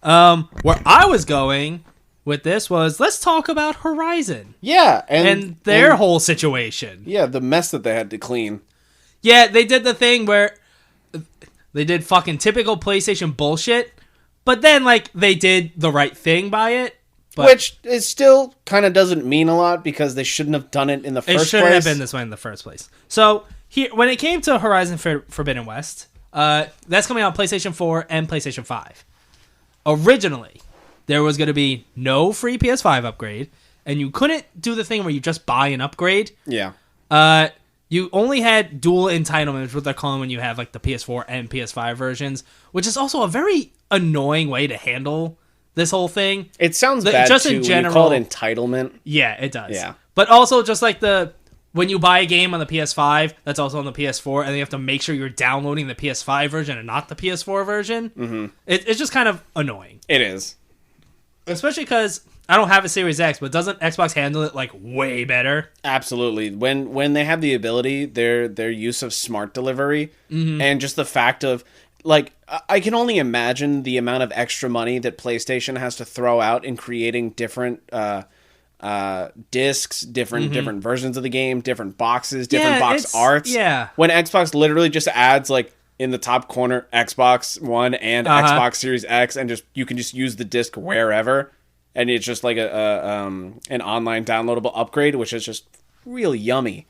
Where I was going with this was let's talk about Horizon. Yeah, and their whole situation. Yeah, the mess that they had to clean. Yeah, they did the thing where they did fucking typical PlayStation bullshit, but then like they did the right thing by it. But which it still kind of doesn't mean a lot because they shouldn't have done it in the first place. It shouldn't have been this way in the first place. So here, when it came to Horizon Forbidden West, that's coming out on PlayStation 4 and PlayStation 5. Originally, there was going to be no free PS5 upgrade, and you couldn't do the thing where you just buy an upgrade. Yeah. You only had dual entitlements, what they're calling when you have like the PS4 and PS5 versions, which is also a very annoying way to handle this whole thing. It sounds bad just too, in general. When you call it entitlement. Yeah, it does. Yeah. But also just like when you buy a game on the PS5 that's also on the PS4, and then you have to make sure you're downloading the PS5 version and not the PS4 version. Mm-hmm. It's just kind of annoying. It is. Especially because I don't have a Series X, but doesn't Xbox handle it like way better? Absolutely. When they have the ability, their use of smart delivery and just the fact of like I can only imagine the amount of extra money that PlayStation has to throw out in creating different discs, different versions of the game, different boxes, different box arts. Yeah. When Xbox literally just adds like in the top corner Xbox One and Xbox Series X, and just you can just use the disc wherever, and it's just like an online downloadable upgrade, which is just real yummy.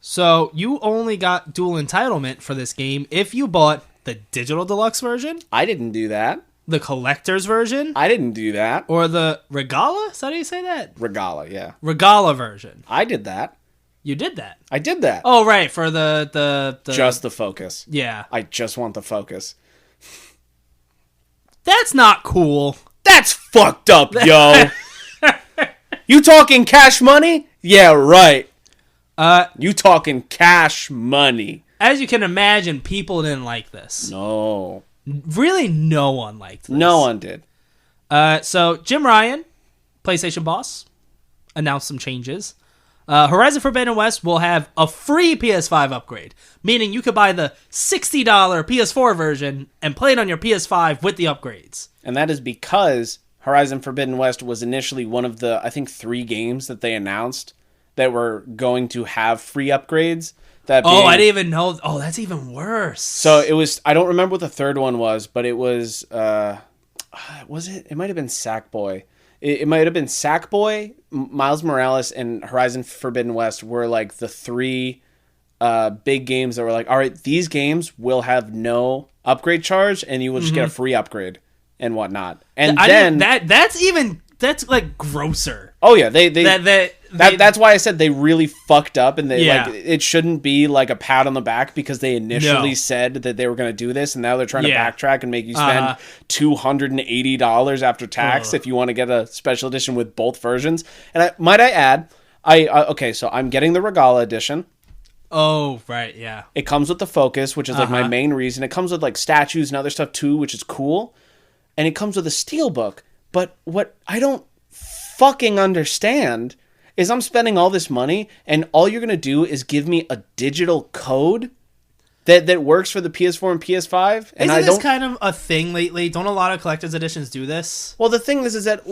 So you only got dual entitlement for this game if you bought the digital deluxe version. I didn't do that. The collector's version. I didn't do that. Or the Regala? Is that how you say that? Regala, yeah. Regala version. I did that. You did that. I did that. Oh, right. For the just the focus. Yeah. I just want the focus. That's not cool. That's fucked up, yo. You talking cash money? Yeah, right. You talking cash money. As you can imagine, people didn't like this. No. Really, no one liked this. No one did. So, Jim Ryan, PlayStation boss, announced some changes. Horizon Forbidden West will have a free PS5 upgrade, meaning you could buy the $60 PS4 version and play it on your PS5 with the upgrades. And that is because Horizon Forbidden West was initially one of the, I think, 3 games that they announced that were going to have free upgrades. I didn't even know. Oh, that's even worse. So it was, I don't remember what the third one was, but it was, was it? It might have been Sackboy. It might have been Sackboy, Miles Morales, and Horizon Forbidden West were like the 3 big games that were like, all right, these games will have no upgrade charge, and you will just get a free upgrade and whatnot. And that's like grosser. Oh yeah, that's why I said they really fucked up, and it shouldn't be like a pat on the back because they initially said that they were going to do this, and now they're trying to backtrack and make you spend $280 after tax if you want to get a special edition with both versions. And might I add, so I'm getting the Regala edition. Oh, right, yeah. It comes with the Focus, which is like my main reason. It comes with like statues and other stuff too, which is cool. And it comes with a steelbook. But what I don't fucking understand is I'm spending all this money and all you're going to do is give me a digital code that works for the PS4 and PS5. And Isn't this kind of a thing lately? Don't a lot of collector's editions do this? Well, the thing is that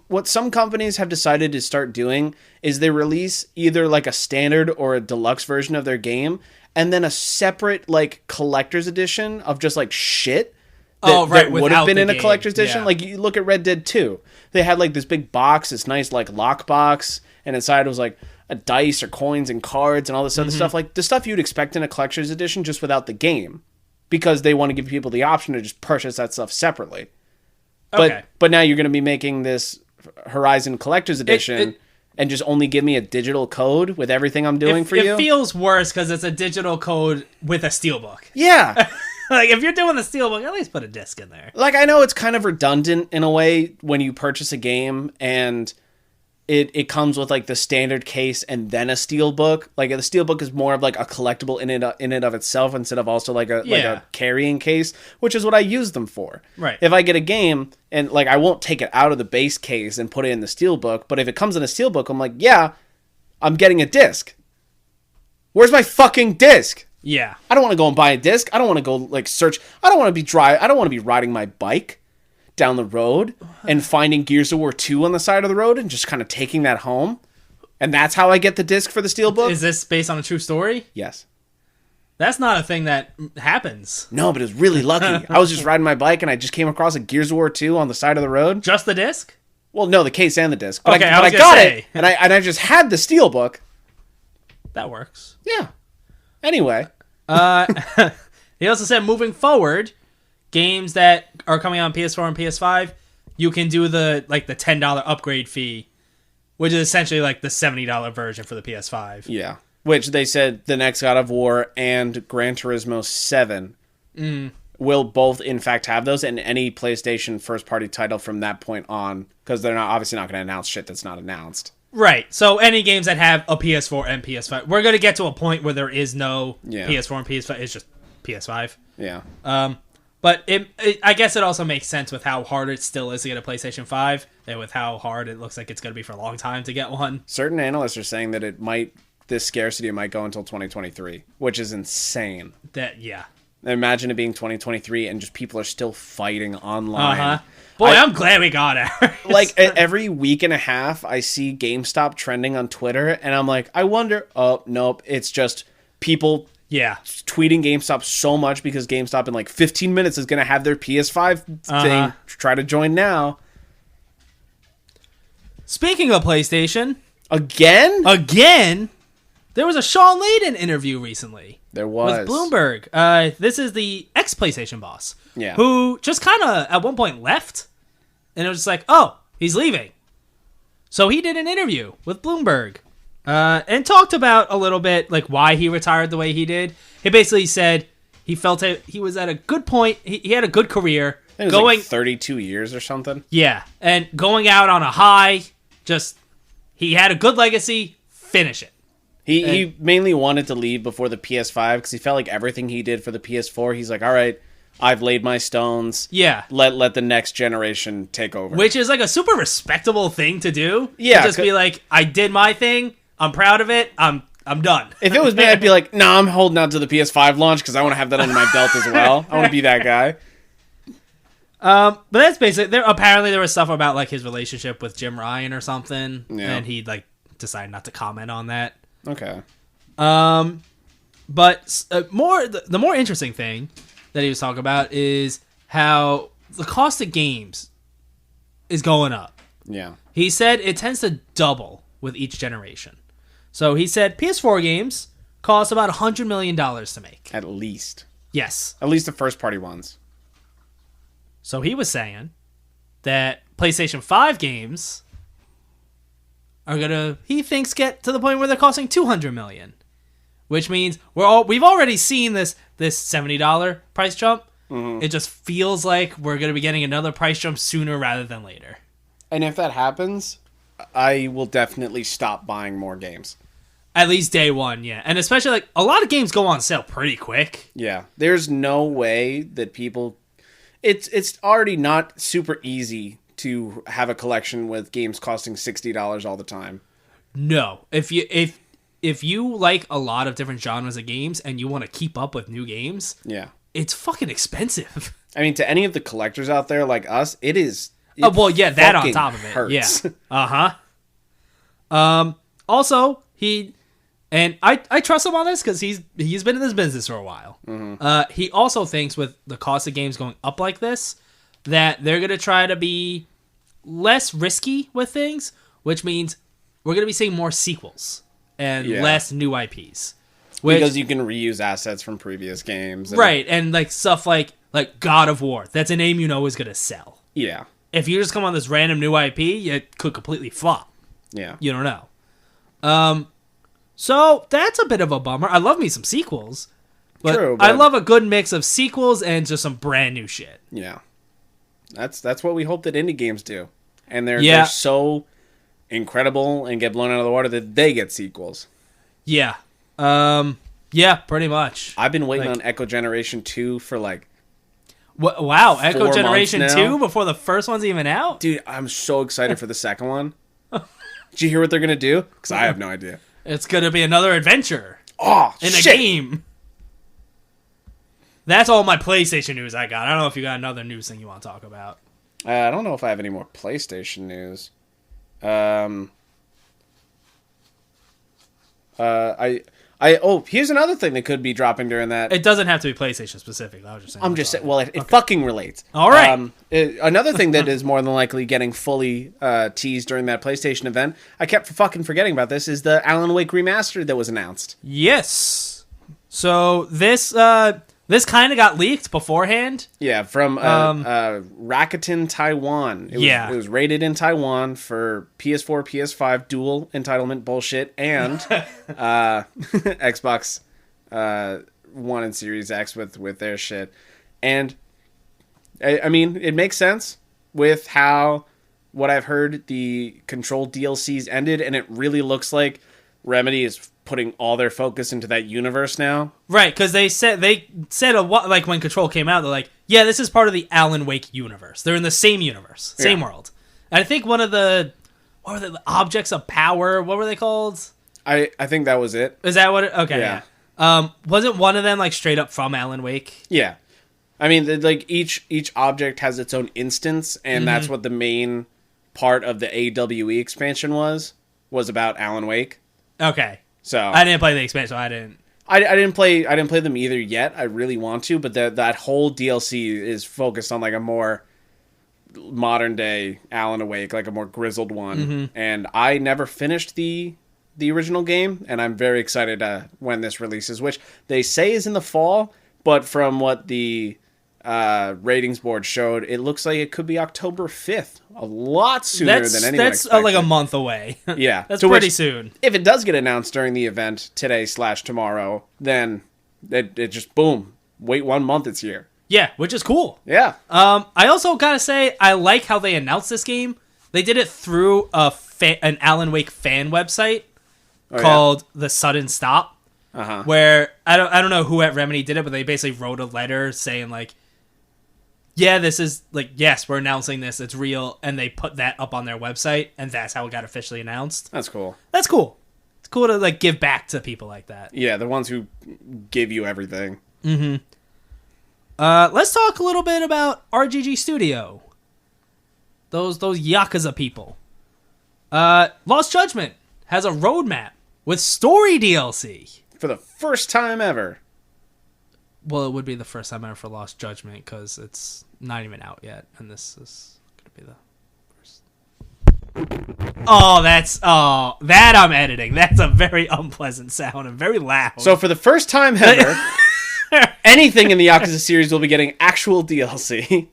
what some companies have decided to start doing is they release either like a standard or a deluxe version of their game and then a separate like collector's edition of just like shit. That would have been in a collector's edition. Yeah. Like, you look at Red Dead 2. They had, like, this big box, this nice, like, lock box, and inside was, like, a dice or coins and cards and all this other stuff. Like, the stuff you'd expect in a collector's edition just without the game. Because they want to give people the option to just purchase that stuff separately. But now you're going to be making this Horizon collector's edition and just only give me a digital code with everything I'm doing for you? It feels worse because it's a digital code with a steelbook. Yeah. Like, if you're doing the steelbook, at least put a disc in there. Like, I know it's kind of redundant in a way when you purchase a game and it comes with, like, the standard case and then a steelbook. Like, the steelbook is more of, like, a collectible in it of itself instead of also, like a carrying case, which is what I use them for. Right. If I get a game and, like, I won't take it out of the base case and put it in the steelbook, but if it comes in a steelbook, I'm like, yeah, I'm getting a disc. Where's my fucking disc? Yeah. I don't want to go and buy a disc. I don't want to go like search. I don't want to be riding my bike down the road and finding Gears of War 2 on the side of the road and just kind of taking that home. And that's how I get the disc for the steelbook. Is this based on a true story? Yes. That's not a thing that happens. No, but it was really lucky. I was just riding my bike and I just came across a Gears of War 2 on the side of the road. Just the disc? Well, no, the case and the disc. But okay, I got it and I just had the steelbook. That works. Yeah. Anyway. He also said moving forward, games that are coming on PS4 and PS5, you can do the $10 upgrade fee, which is essentially like the $70 version for the PS5. Yeah. Which they said the next God of War and Gran Turismo 7 will both in fact have those, and any PlayStation first party title from that point on, because they're obviously not going to announce shit that's not announced. Right. So any games that have a PS4 and PS5, we're going to get to a point where there is no PS4 and PS5. It's just PS5. Yeah. But I guess it also makes sense with how hard it still is to get a PlayStation 5, and with how hard it looks like it's going to be for a long time to get one. Certain analysts are saying that this scarcity might go until 2023, which is insane. Imagine it being 2023 and just people are still fighting online. Boy, I'm glad we got it. Like, every week and a half, I see GameStop trending on Twitter, and I'm like, I wonder... Oh, nope. It's just people tweeting GameStop so much because GameStop in like 15 minutes is going to have their PS5 thing. Try to join now. Speaking of PlayStation... Again? there was a Sean Layden interview recently. There was. With Bloomberg. This is the ex-PlayStation boss. Yeah. Who just kind of, at one point, left. And it was just like, oh, he's leaving. So he did an interview with Bloomberg. And talked about a little bit, like, why he retired the way he did. He basically said he felt he was at a good point. He had a good career. I think it was like 32 years or something. Yeah. And going out on a high, he had a good legacy, finish it. He mainly wanted to leave before the PS5 because he felt like everything he did for the PS4, he's like, all right, I've laid my stones. Yeah. Let the next generation take over. Which is like a super respectable thing to do. Yeah. To just be like, I did my thing. I'm proud of it. I'm done. If it was me, I'd be like, nah, I'm holding out to the PS5 launch because I want to have that under my belt as well. I want to be that guy. But that's basically, apparently there was stuff about like his relationship with Jim Ryan or something. Yeah. And he like decided not to comment on that. Okay. But the more interesting thing that he was talking about is how the cost of games is going up. Yeah. He said it tends to double with each generation. So he said PS4 games cost about $100 million to make. At least. Yes. At least the first party ones. So he was saying that PlayStation 5 games are he thinks, get to the point where they're costing $200 million. Which means we've already seen this $70 price jump. Mm-hmm. It just feels like we're going to be getting another price jump sooner rather than later. And if that happens, I will definitely stop buying more games. At least day one, yeah. And especially, like, a lot of games go on sale pretty quick. Yeah. There's no way that people... It's already not super easy to have a collection with games costing $60 all the time. No. If you like a lot of different genres of games and you want to keep up with new games... Yeah. It's fucking expensive. I mean, to any of the collectors out there like us, it is... Oh, well, yeah, that on top of it. Hurts. Yeah. Uh-huh. Also, I trust him on this because he's been in this business for a while. Mm-hmm. He also thinks with the cost of games going up like this, that they're going to try to be less risky with things, which means we're going to be seeing more sequels and less new IPs. Because you can reuse assets from previous games. Right, and like stuff like God of War. That's a name you know is going to sell. Yeah. If you just come on this random new IP, it could completely flop. Yeah. You don't know. So that's a bit of a bummer. I love me some sequels. But True, I love a good mix of sequels and just some brand new shit. Yeah. That's what we hope that indie games do. And they're so incredible and get blown out of the water that they get sequels. Yeah. Yeah, pretty much. I've been waiting on Echo Generation 2 for wow, Echo Generation 2 before the first one's even out? Dude, I'm so excited for the second one. Did you hear what they're going to do? Because I have no idea. It's going to be another adventure. Oh, in a game. That's all my PlayStation news I got. I don't know if you got another news thing you want to talk about. I don't know if I have any more PlayStation news. Here's another thing that could be dropping during that. It doesn't have to be PlayStation specific. I was just saying. I'm just saying. Well, it fucking relates. All right. Another thing that is more than likely getting fully teased during that PlayStation event, I kept fucking forgetting about this, is the Alan Wake Remastered that was announced. Yes. So this kind of got leaked beforehand. Yeah, from Rakuten, Taiwan. It was rated in Taiwan for PS4, PS5 dual entitlement bullshit, and Xbox One and Series X with their shit. And I mean, it makes sense with what I've heard, the Control DLCs ended, and it really looks like Remedy is putting all their focus into that universe now. Right, because they said like when Control came out, they're like, yeah, this is part of the Alan Wake universe. They're in the same universe, same world. And I think one of the objects of power, what were they called? I think that was it. Is that what it? Okay, yeah. Wasn't one of them like straight up from Alan Wake? Yeah. I mean, like each object has its own instance, and that's what the main part of the AWE expansion was about Alan Wake. Okay. So I didn't play the expansion, so I didn't. I didn't play them either yet. I really want to, but that whole DLC is focused on like a more modern day Alan Wake, like a more grizzled one. Mm-hmm. And I never finished the the original game, and I'm very excited when this releases, which they say is in the fall, but from what the ratings board showed, it looks like it could be October 5th. A lot sooner than anyone expected. That's like a month away. Yeah. That's pretty soon. If it does get announced during the event today/tomorrow, then it just, boom, wait 1 month, it's here. Yeah, which is cool. Yeah. I also gotta say, I like how they announced this game. They did it through an Alan Wake fan website called The Sudden Stop, where I don't know who at Remedy did it, but they basically wrote a letter saying like, yeah, this is like, yes, we're announcing this, it's real, and they put that up on their website, and that's how it got officially announced. That's cool. That's cool. It's cool to like give back to people like that. Yeah, the ones who give you everything. Mm-hmm. Let's talk a little bit about RGG Studio. Those Yakuza people. Lost Judgment has a roadmap with story DLC. For the first time ever. Well, it would be the first time ever for Lost Judgment because it's not even out yet, and this is going to be the first. That I'm editing. That's a very unpleasant sound and very loud. So for the first time ever, anything in the Yakuza series will be getting actual DLC.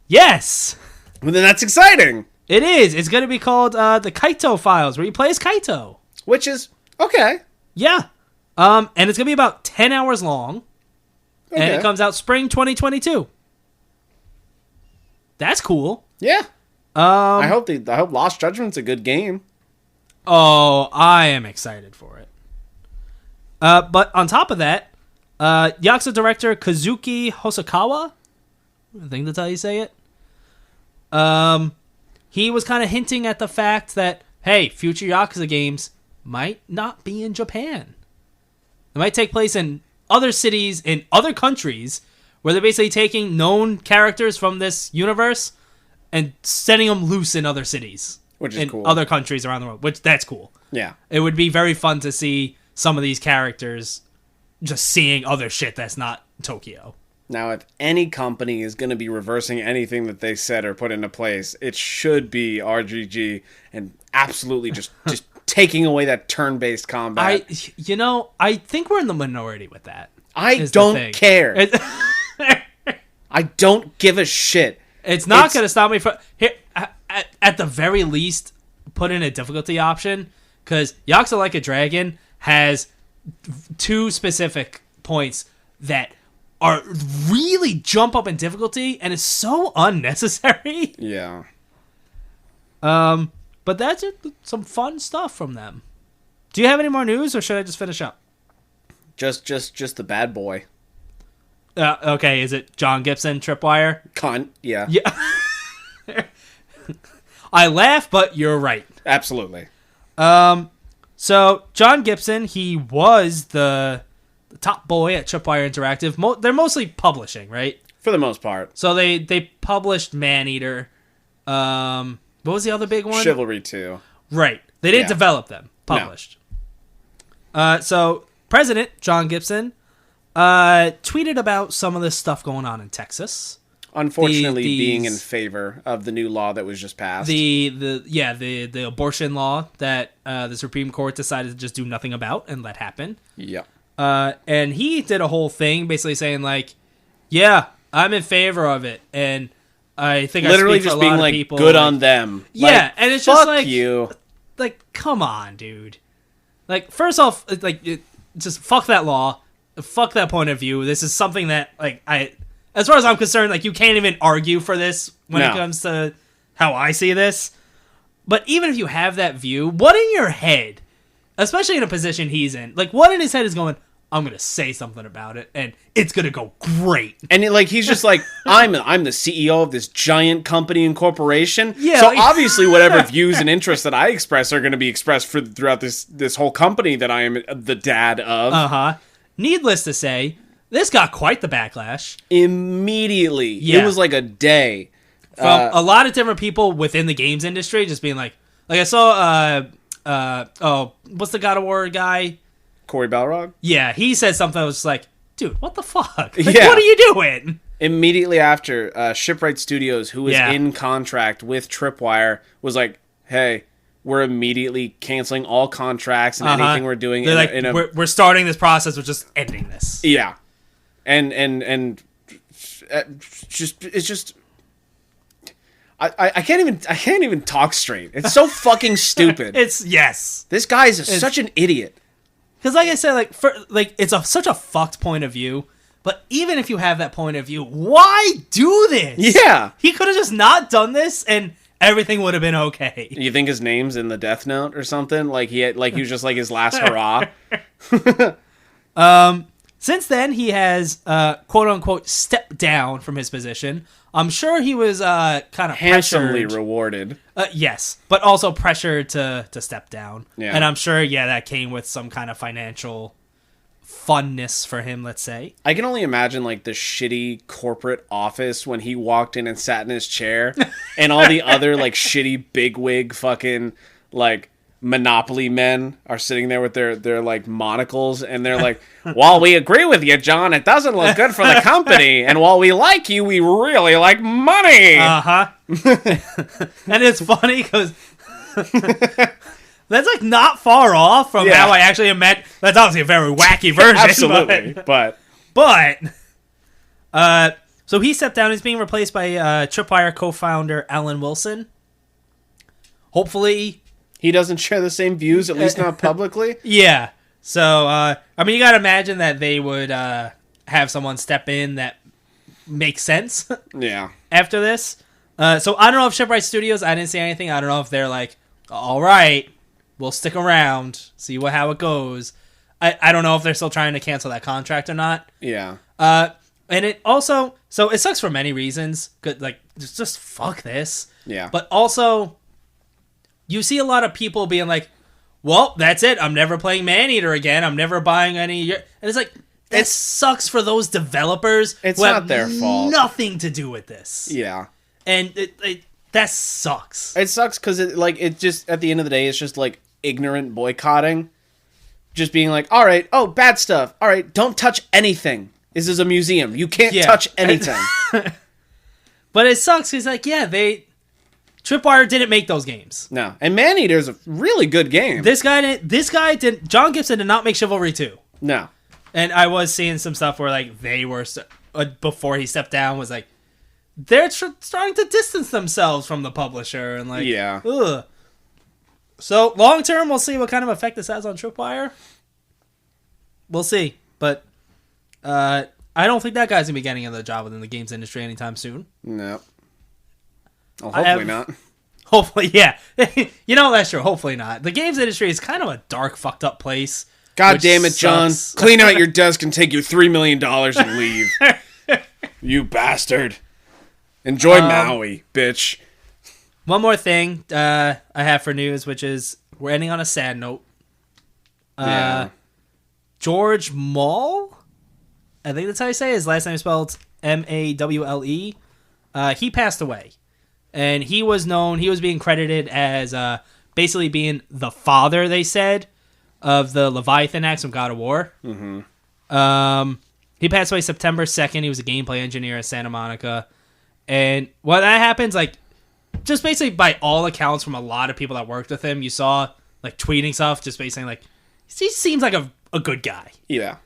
Yes. Well, then that's exciting. It is. It's going to be called the Kaito Files, where you play as Kaito. Which is okay. Yeah. And it's going to be about 10 hours long. Okay. And it comes out spring 2022. That's cool. Yeah. I hope Lost Judgment's a good game. Oh, I am excited for it. But on top of that, Yakuza director Kazuki Hosokawa, I think that's how you say it. He was kind of hinting at the fact that, hey, future Yakuza games might not be in Japan. They might take place in other cities, in other countries, where they're basically taking known characters from this universe and setting them loose in other cities. Which is cool. In other countries around the world, which that's cool. Yeah. It would be very fun to see some of these characters just seeing other shit that's not Tokyo. Now, if any company is going to be reversing anything that they said or put into place, it should be RGG and absolutely just taking away that turn-based combat. I think we're in the minority with that. I don't care. I don't give a shit. It's not going to stop me from... Here, at the very least, put in a difficulty option, because Yakuza Like a Dragon has 2 specific points that are really jump up in difficulty, and it's so unnecessary. Yeah. But that's some fun stuff from them. Do you have any more news, or should I just finish up? Just the bad boy. Okay, is it John Gibson, Tripwire? Yeah. Yeah. I laugh, but you're right. Absolutely. So John Gibson, he was the top boy at Tripwire Interactive. They're mostly publishing, right? For the most part. So they published Maneater. What was the other big one? Chivalry 2. Right. They didn't develop them. Published. No. So President John Gibson tweeted about some of this stuff going on in Texas. Unfortunately, being in favor of the new law that was just passed. The abortion law that the Supreme Court decided to just do nothing about and let happen. Yeah. And he did a whole thing basically saying like, yeah, I'm in favor of it, and I think literally I speak just for a being lot like, of people. good on them. Yeah, like, and it's just like, you. Like, come on, dude. Like, first off, like, just fuck that law, fuck that point of view. This is something that, like, as far as I'm concerned, like, you can't even argue for this when it comes to how I see this. But even if you have that view, what in your head, especially in a position he's in, like, what in his head is going, I'm going to say something about it, and it's going to go great. And he's just like, I'm the CEO of this giant company and corporation. Yeah, so obviously whatever views and interests that I express are going to be expressed throughout this whole company that I am the dad of. Uh-huh. Needless to say, this got quite the backlash. Immediately. Yeah. It was like a day. From a lot of different people within the games industry just being like I saw, what's the God of War guy? Corey Balrog? Yeah, he said something that was like, dude, what the fuck? Like, yeah. What are you doing? Immediately after, Shipwright Studios, who was in contract with Tripwire, was like, hey, we're immediately canceling all contracts and anything we're doing. We're starting this process. We're just ending this. Yeah, and it's just. I can't even talk straight. It's so fucking stupid. This guy is such an idiot. Because like I said, it's such a fucked point of view. But even if you have that point of view, why do this? Yeah, he could have just not done this, and everything would have been okay. You think his name's in the Death Note or something? Like he was just like his last hurrah. Since then, he has quote unquote stepped down from his position. I'm sure he was kind of handsomely rewarded. Yes, but also pressured to step down. Yeah. And I'm sure, that came with some kind of financial funness for him, let's say. I can only imagine like the shitty corporate office when he walked in and sat in his chair and all the other like shitty bigwig fucking like Monopoly men are sitting there with their like monocles, and they're like, while we agree with you, John, it doesn't look good for the company, and while we like you, we really like money. And it's funny because that's like not far off from how I actually imagine. That's obviously a very wacky version. Absolutely, but so he stepped down. He's being replaced by Tripwire co-founder Alan Wilson. Hopefully he doesn't share the same views, at least not publicly. Yeah. So, you gotta imagine that they would have someone step in that makes sense. Yeah. After this. So, I don't know if Shipwright Studios, I didn't see anything. I don't know if they're like, all right, we'll stick around, see how it goes. I don't know if they're still trying to cancel that contract or not. Yeah. And it also, so it sucks for many reasons. Good, like, just fuck this. Yeah. But also, you see a lot of people being like, well, that's it. I'm never playing Maneater again. I'm never buying any. And it's like, that sucks for those developers. It's not their fault. Nothing to do with this. Yeah. And that sucks. It sucks because it just, at the end of the day, it's just like ignorant boycotting. Just being like, all right, bad stuff. All right, don't touch anything. This is a museum. You can't touch anything. But it sucks because, Tripwire didn't make those games. No. And Maneater's a really good game. This guy didn't. John Gibson did not make Chivalry 2. No. And I was seeing some stuff where, like, they were, before he stepped down, was like, they're starting to distance themselves from the publisher. And, like, yeah. Ugh. So, long term, we'll see what kind of effect this has on Tripwire. We'll see. But, I don't think that guy's going to be getting another job within the games industry anytime soon. No. Well, hopefully not. Hopefully, yeah. That's true. Hopefully not. The games industry is kind of a dark, fucked up place. God damn it, John. Clean out your desk and take your $3 million and leave. You bastard. Enjoy Maui, bitch. One more thing I have for news, which is we're ending on a sad note. George Mall? I think that's how you say it. His last name is spelled Mawle. He passed away. And he was being credited as basically being the father, they said, of the Leviathan axe from God of War. Mm-hmm. He passed away September 2nd. He was a gameplay engineer at Santa Monica. And when that happens, like, just basically by all accounts from a lot of people that worked with him, you saw, like, tweeting stuff, just basically like, he seems like a good guy. Yeah.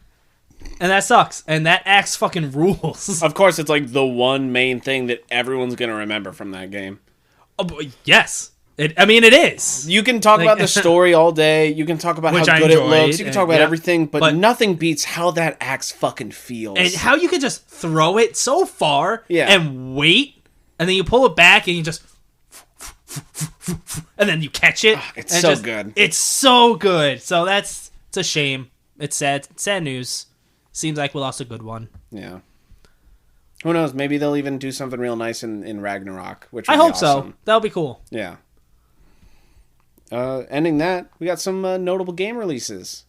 And that sucks. And that axe fucking rules. Of course, it's like the one main thing that everyone's going to remember from that game. Oh, yes. It is. You can talk about the story all day. You can talk about how good it looks. You can talk about everything, but nothing beats how that axe fucking feels. And how you can just throw it so far and wait, and then you pull it back and you just... and then you catch it. It's so good. It's so good. So it's a shame. It's sad. Sad news. Seems like we lost a good one. Yeah. Who knows? Maybe they'll even do something real nice in Ragnarok, which would I hope be awesome. so. That'll be cool. Yeah. Ending that, we got some notable game releases.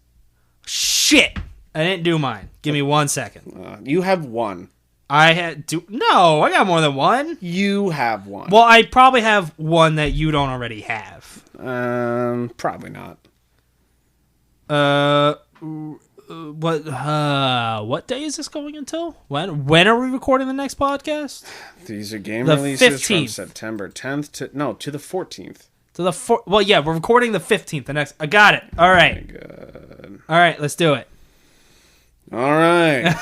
Shit! I didn't do mine. Give me 1 second. You have one. No, I got more than one. You have one. Well, I probably have one that you don't already have. Probably not. What day is this going until? When are we recording the next podcast? These are game the releases 15th. from September 10th to the 14th. So well, yeah, we're recording the 15th. I got it. All right. Oh my God. All right, let's do it. All right.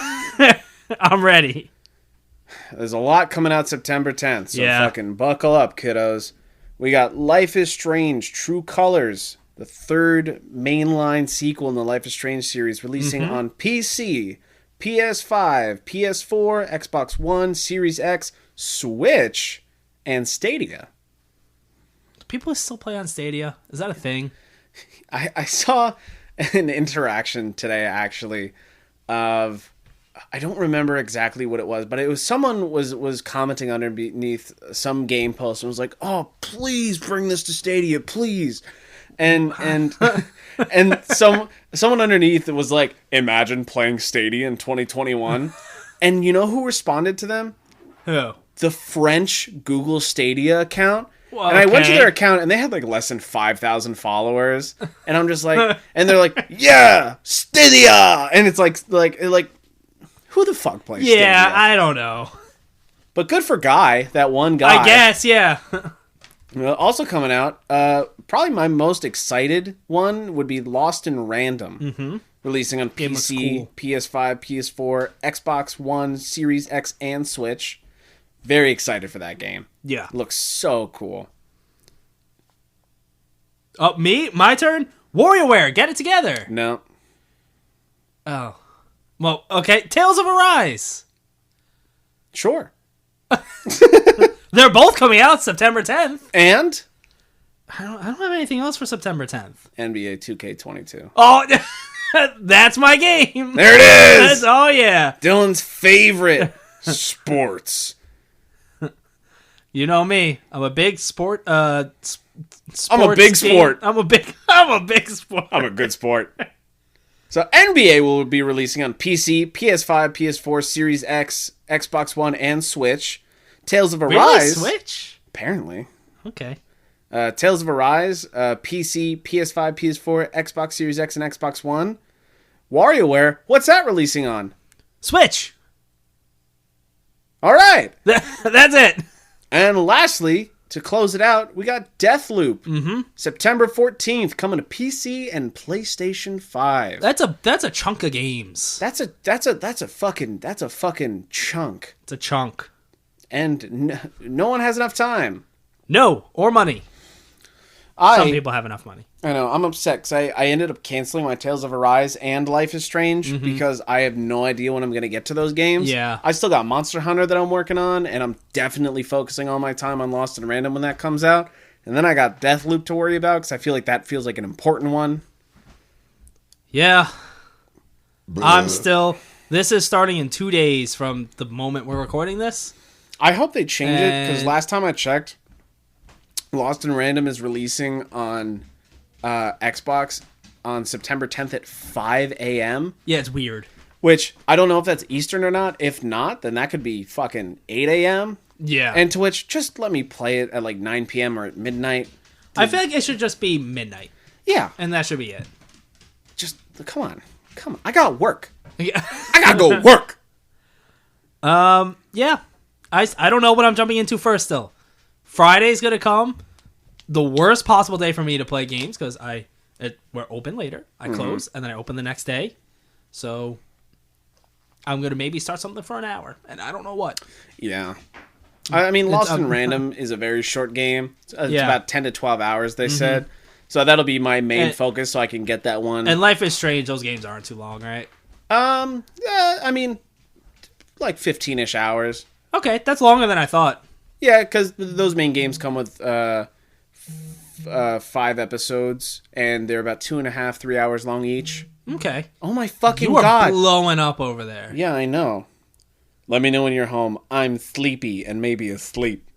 I'm ready. There's a lot coming out September 10th, so fucking buckle up, kiddos. We got Life is Strange: True Colors, the third mainline sequel in the Life is Strange series, releasing on PC, PS5, PS4, Xbox One, Series X, Switch, and Stadia. Do people still play on Stadia? Is that a thing? I saw an interaction today, actually, of... I don't remember exactly what it was, but it was someone was commenting underneath some game post and was like, "Oh, please bring this to Stadia, please." And someone underneath was like, "Imagine playing Stadia in 2021." And you know who responded to them? Who? The French Google Stadia account. Well, and I went to their account and they had like less than 5,000 followers. And I'm just like, and they're like, "Yeah, Stadia." And it's like who the fuck plays Stadia? Yeah, I don't know. But good for Guy, that one guy. I guess, yeah. Also coming out, probably my most excited one would be Lost in Random. Releasing on PC, PS5, PS4, Xbox One, Series X, and Switch. Very excited for that game. Yeah. Looks so cool. Oh, me? My turn? WarioWare, get it together. No. Oh. Well, okay. Tales of Arise. Sure. They're both coming out September 10th. And? I don't have anything else for September 10th. NBA 2K22. Oh, that's my game. There it is. Oh, yeah. Dylan's favorite sports. You know me. I'm a big sport. I'm a big sport. I'm a big sport. I'm a good sport. So NBA will be releasing on PC, PS5, PS4, Series X, Xbox One, and Switch. Tales of Arise. Really? Switch? Apparently. Okay. Tales of Arise, PC, PS5, PS4, Xbox Series X, and Xbox One. WarioWare, what's that releasing on? Switch. All right. That's it. And lastly, to close it out, we got Deathloop. September 14th, coming to PC and PlayStation 5. That's a chunk of games. That's a fucking chunk. It's a chunk. And no one has enough time. No, or money. Some people have enough money. I know. I'm upset because I ended up canceling my Tales of Arise and Life is Strange because I have no idea when I'm going to get to those games. Yeah. I still got Monster Hunter that I'm working on, and I'm definitely focusing all my time on Lost in Random when that comes out. And then I got Deathloop to worry about because I feel like that feels like an important one. Yeah. I'm still... This is starting in 2 days from the moment we're recording this. I hope they change it because last time I checked, Lost in Random is releasing on Xbox on September 10th at 5 a.m. Yeah, it's weird. Which, I don't know if that's Eastern or not. If not, then that could be fucking 8 a.m. Yeah. And to which, just let me play it at like 9 p.m. or at midnight. I feel like it should just be midnight. Yeah. And that should be it. Just, come on. I gotta work. Yeah. I gotta go work. Yeah. I don't know what I'm jumping into first still. Friday's gonna come. The worst possible day for me to play games because we're open later. I close and then I open the next day. So I'm gonna maybe start something for an hour and I don't know what. Yeah. I mean, Lost in Random is a very short game. It's about 10 to 12 hours, they said. So that'll be my main focus so I can get that one. And Life is Strange, those games aren't too long, right? I mean, like 15-ish hours. Okay, that's longer than I thought. Yeah, because those main games come with 5 episodes, and they're about 2.5, 3 hours long each. Okay. Oh my fucking God. God. You are blowing up over there. Yeah, I know. Let me know when you're home. I'm sleepy and maybe asleep.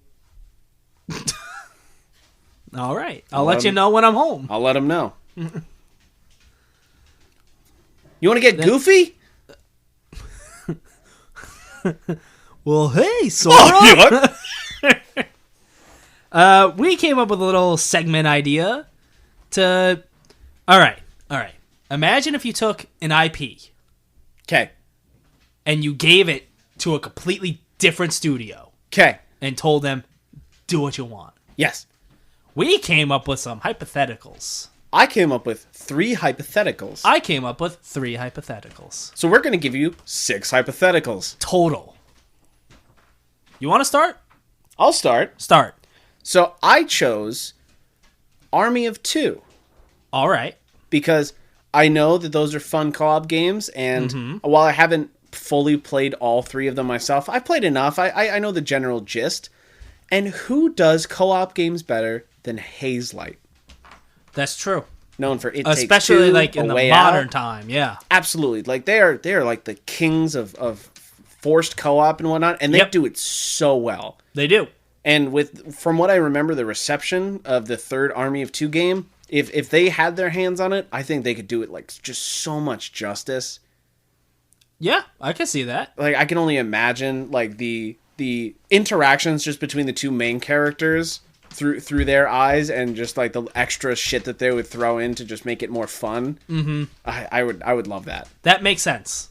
All right. I'll let you know when I'm home. I'll let him know. You want to get goofy? Well, hey, Sora. Oh, we came up with a little segment idea to... All right. Imagine if you took an IP. Okay. And you gave it to a completely different studio. Okay. And told them, do what you want. Yes. We came up with some hypotheticals. I came up with 3 hypotheticals. I came up with 3 hypotheticals. So we're going to give you 6 hypotheticals. Total. You want to start? I'll start. Start. So I chose Army of Two. All right. Because I know that those are fun co-op games, and while I haven't fully played all 3 of them myself, I played enough. I know the general gist. And who does co-op games better than Hazelight? That's true. Known for It Especially Takes Two, like in the modern time, yeah. Absolutely. Like they are like the kings of forced co-op and whatnot, and they do it so well. They do. And from what I remember, the reception of the third Army of Two game, if they had their hands on it, I think they could do it like just so much justice. Yeah, I can see that. Like I can only imagine like the interactions just between the 2 main characters through their eyes, and just like the extra shit that they would throw in to just make it more fun. Mm-hmm. I would love that. That makes sense.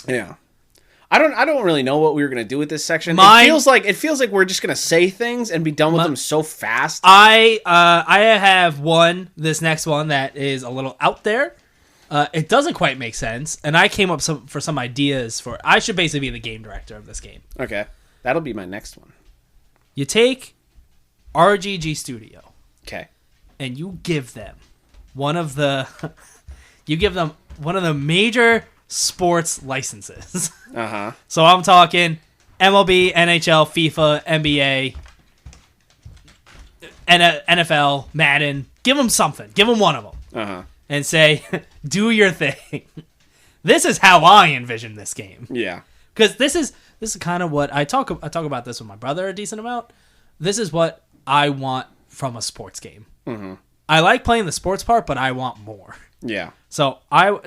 Yeah. I don't really know what we were gonna do with this section. It feels like we're just gonna say things and be done with them so fast. I have this next one that is a little out there. It doesn't quite make sense, and I came up for some ideas for. I should basically be the game director of this game. Okay, that'll be my next one. You take RGG Studio. Okay. And you give them one of the major sports licenses. Uh-huh. So I'm talking MLB, NHL, FIFA, NBA, NFL, Madden. Give them something. Give them one of them. Uh-huh. And say, do your thing. This is how I envision this game. Yeah. Because this is kind of what I talk about this with my brother a decent amount. This is what I want from a sports game. Mm-hmm. I like playing the sports part, but I want more. Yeah. So all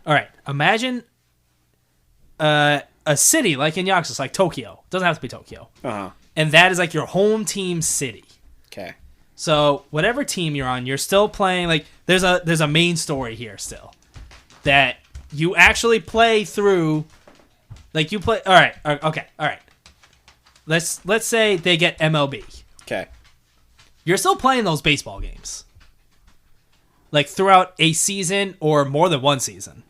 right. Imagine a city like in Yakuza, like Tokyo. It doesn't have to be Tokyo. Uh-huh. And that is like your home team city. Okay. So whatever team you're on, you're still playing. Like there's a main story here still that you actually play through. Like you play. All right. Okay. All right. Let's say they get MLB. Okay. You're still playing those baseball games. Like throughout a season or more than one season.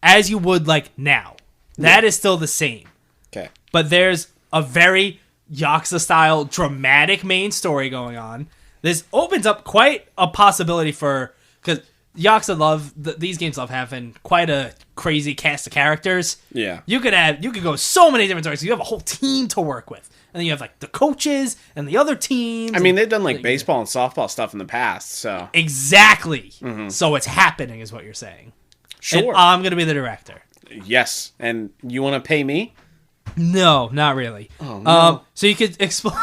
As you would like now. That is still the same. Okay. But there's a very Yakuza-style dramatic main story going on. This opens up quite a possibility for... Because Yakuza these games love having quite a crazy cast of characters. Yeah. You could go so many different stories. You have a whole team to work with. And then you have like the coaches and the other teams. I mean, they've done like baseball and softball stuff in the past, so... Exactly. Mm-hmm. So it's happening is what you're saying. Sure. And I'm going to be the director. Yes. And you want to pay me? No, not really. Oh, no. So you could explore...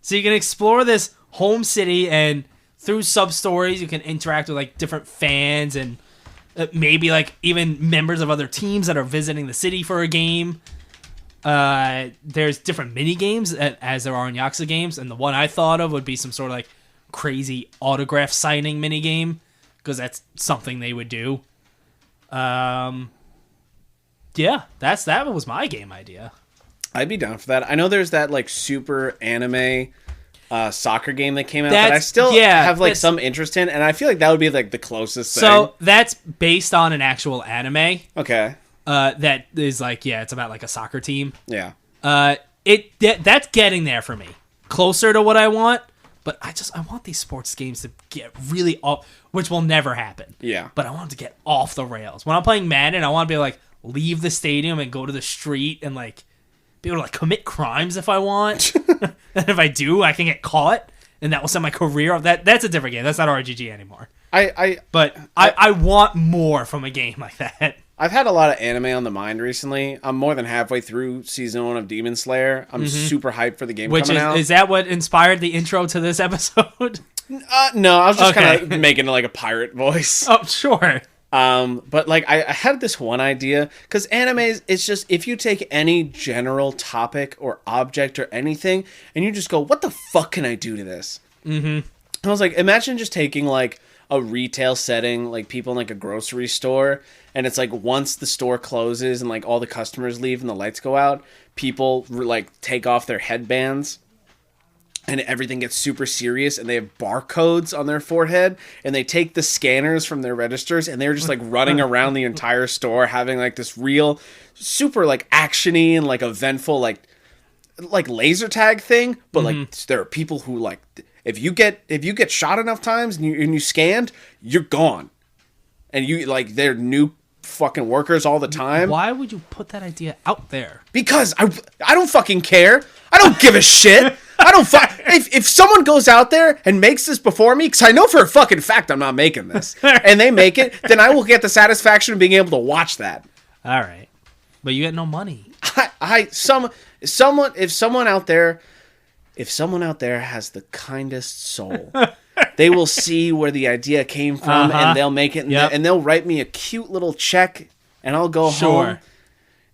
so you can explore this home city, and through sub-stories, you can interact with like different fans and maybe like even members of other teams that are visiting the city for a game. There's different mini games as there are in Yakuza games, and the one I thought of would be some sort of like crazy autograph signing mini game, because that's something they would do. Yeah, that was my game idea. I'd be down for that. I know there's that like super anime soccer game that came out that I still have like some interest in, and I feel like that would be like the closest thing. So that's based on an actual anime. Okay. That is like, it's about like a soccer team. Yeah. That's getting there for me. Closer to what I want, but I want these sports games to get really off, which will never happen. Yeah. But I want them to get off the rails. When I'm playing Madden, I want to be able to like leave the stadium and go to the street and like be able to like commit crimes if I want. And if I do, I can get caught, and that will send my career off. That's a different game. That's not RGG anymore. But I want more from a game like that. I've had a lot of anime on the mind recently. I'm more than halfway through season 1 of Demon Slayer. I'm super hyped for the game coming out. Is that what inspired the intro to this episode? No, I was just kind of making like a pirate voice. Oh, sure. But like I had this one idea, because anime it's just, if you take any general topic or object or anything and you just go, what the fuck can I do to this? Mm-hmm. I was like, imagine just taking like a retail setting, like people in like a grocery store, and it's like once the store closes and like all the customers leave and the lights go out, people like take off their headbands and everything gets super serious, and they have barcodes on their forehead, and they take the scanners from their registers, and they're just like running around the entire store having like this real super like actiony and like eventful like laser tag thing. But like there are people who like if you get shot enough times and you scanned, you're gone, and you like they're new fucking workers all the time. Why would you put that idea out there? Because I don't fucking care. I don't give a shit. I don't if someone goes out there and makes this before me, because I know for a fucking fact I'm not making this, and they make it, then I will get the satisfaction of being able to watch that. All right, but you get no money. If someone out there has the kindest soul, they will see where the idea came from, and they'll make it, and they'll write me a cute little check, and I'll go home,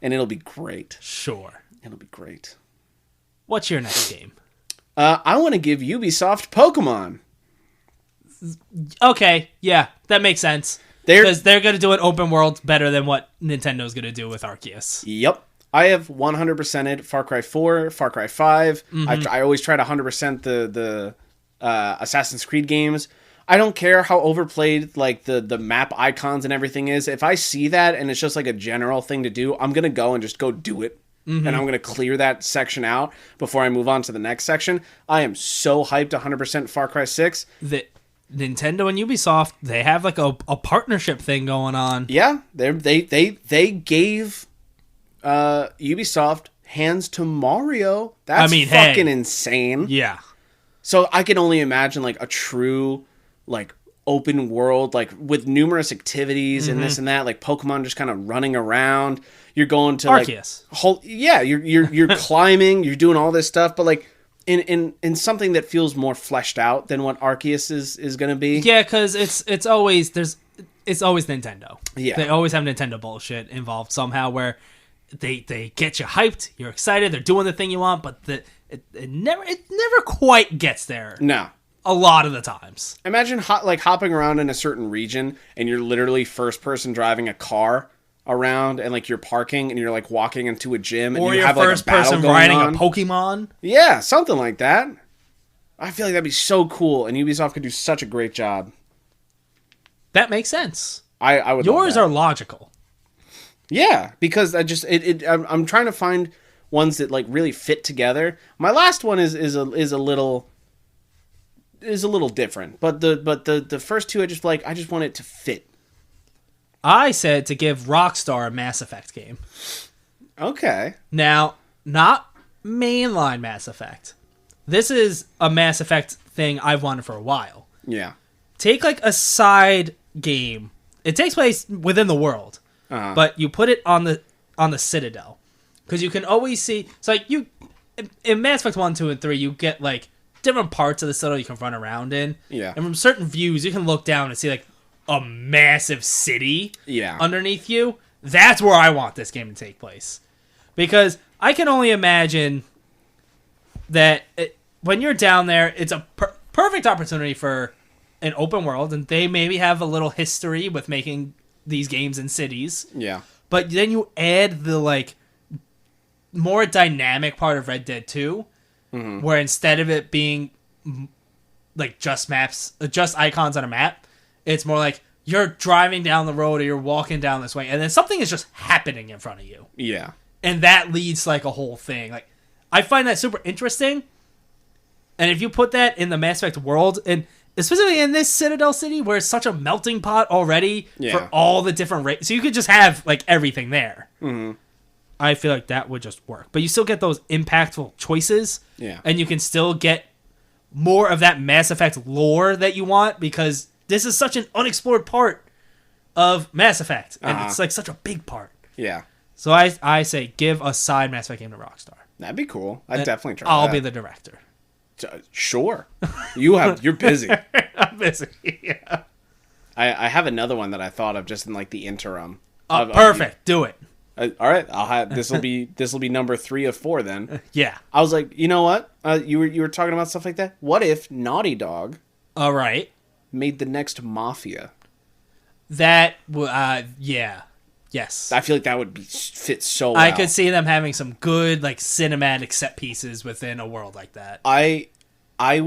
and it'll be great. Sure, it'll be great. What's your next game? I want to give Ubisoft Pokemon. Okay, yeah, that makes sense. Because they're going to do an open world better than what Nintendo's going to do with Arceus. Yep. I have 100%ed Far Cry 4, Far Cry 5. I always try to 100% the Assassin's Creed games. I don't care how overplayed like the map icons and everything is. If I see that and it's just like a general thing to do, I'm going to go and just go do it. And I'm going to clear that section out before I move on to the next section. I am so hyped 100% Far Cry 6. The Nintendo and Ubisoft, they have like a partnership thing going on. Yeah, they gave Ubisoft hands to Mario. That's fucking insane. Yeah. So I can only imagine like a true like open world, like with numerous activities and this and that, like Pokemon just kind of running around. You're going to Arceus. You're climbing, you're doing all this stuff, but like in something that feels more fleshed out than what Arceus is going to be. Yeah, because it's always Nintendo. Yeah, they always have Nintendo bullshit involved somehow where they get you hyped, you're excited, they're doing the thing you want, but it never quite gets there. No. A lot of the times. Imagine hopping around in a certain region and you're literally first person driving a car around and like you're parking and you're like walking into a gym and you have like a battle going on. Or you're first person riding a Pokemon. Yeah, something like that. I feel like that'd be so cool and Ubisoft could do such a great job. That makes sense. I would. Yours are logical. Yeah, because I'm trying to find ones that like really fit together. My last one is a little different, but the first two I just want it to fit. I said to give Rockstar a Mass Effect game. Okay. Now, not mainline Mass Effect. This is a Mass Effect thing I've wanted for a while. Yeah. Take like a side game. It takes place within the world, but you put it on the Citadel, because you can always see. It's like you in Mass Effect 1, 2, and 3, you get like different parts of the Citadel you can run around in. Yeah. And from certain views, you can look down and see like a massive city underneath you. That's where I want this game to take place. Because I can only imagine that when you're down there, it's a perfect opportunity for an open world, and they maybe have a little history with making these games in cities. Yeah. But then you add the like more dynamic part of Red Dead 2, where instead of it being like just maps, just icons on a map, it's more like you're driving down the road or you're walking down this way, and then something is just happening in front of you. Yeah. And that leads to like a whole thing. Like, I find that super interesting. And if you put that in the Mass Effect world, and especially in this Citadel City, where it's such a melting pot already for all the different races, so you could just have like everything there. Mm-hmm. I feel like that would just work. But you still get those impactful choices. Yeah. And you can still get more of that Mass Effect lore that you want, because this is such an unexplored part of Mass Effect. And it's like such a big part. Yeah. So I say give a side Mass Effect game to Rockstar. That'd be cool. I'd definitely try I'll be the director. Sure. You're busy. I'm busy, yeah. I have another one that I thought of just in like the interim. Perfect. Do it. All right, I'll have this will be number 3 of 4 then. Yeah. I was like, you know what? You were talking about stuff like that. What if Naughty Dog? All right. Made the next Mafia? That yeah. Yes. I feel like that would fit so well. I could see them having some good like cinematic set pieces within a world like that. I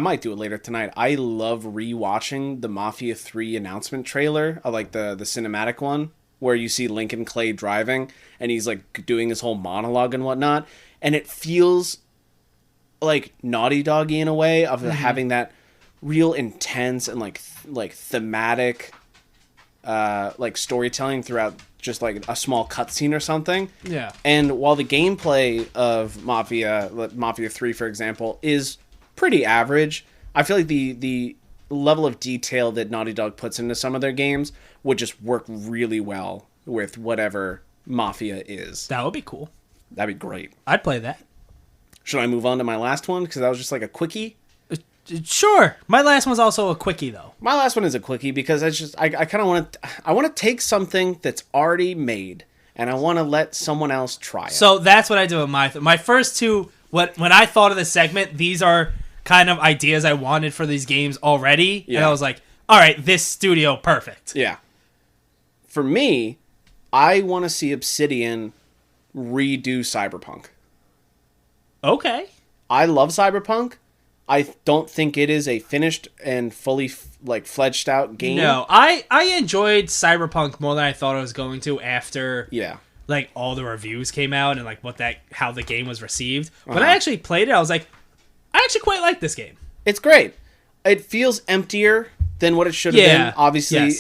might do it later tonight. I love rewatching the Mafia 3 announcement trailer, like the cinematic one, where you see Lincoln Clay driving, and he's like doing his whole monologue and whatnot, and it feels like Naughty Doggy in a way of having that real intense and like thematic like storytelling throughout just like a small cutscene or something. Yeah. And while the gameplay of Mafia 3, for example, is pretty average, I feel like the level of detail that Naughty Dog puts into some of their games would just work really well with whatever Mafia is. That would be cool. That'd be great. I'd play that. Should I move on to my last one? Because that was just like a quickie. Sure. My last one's also a quickie, though. My last one is a quickie because I kind of want to take something that's already made and I want to let someone else try it. So that's what I do with my first two. When I thought of this segment, these are kind of ideas I wanted for these games already, and I was like, all right, this studio, perfect. Yeah. For me, I want to see Obsidian redo Cyberpunk. Okay. I love Cyberpunk. I don't think it is a finished and fully fledged out game. No, I enjoyed Cyberpunk more than I thought I was going to after like all the reviews came out and like how the game was received. When I actually played it, I was like, I actually quite like this game. It's great. It feels emptier than what it should have been. Obviously,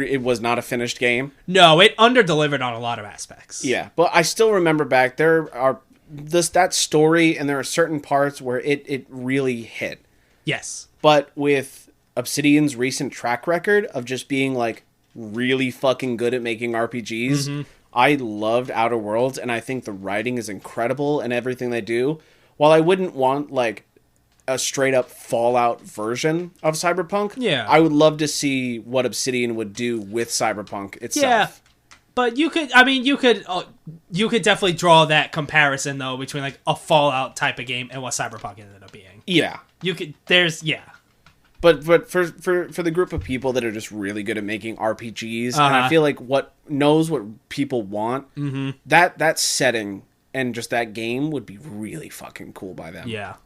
it was not a finished game. No, it under-delivered on a lot of aspects. Yeah, but I still remember back there are that story, and there are certain parts where it really hit. Yes. But with Obsidian's recent track record of just being like really fucking good at making RPGs, I loved Outer Worlds, and I think the writing is incredible and everything they do. While I wouldn't want like a straight up Fallout version of Cyberpunk, I would love to see what Obsidian would do with Cyberpunk itself. Yeah. But you could definitely draw that comparison though between like a Fallout type of game and what Cyberpunk ended up being. Yeah, But for the group of people that are just really good at making RPGs, and I feel like what people want, that setting and just that game would be really fucking cool by them. Yeah,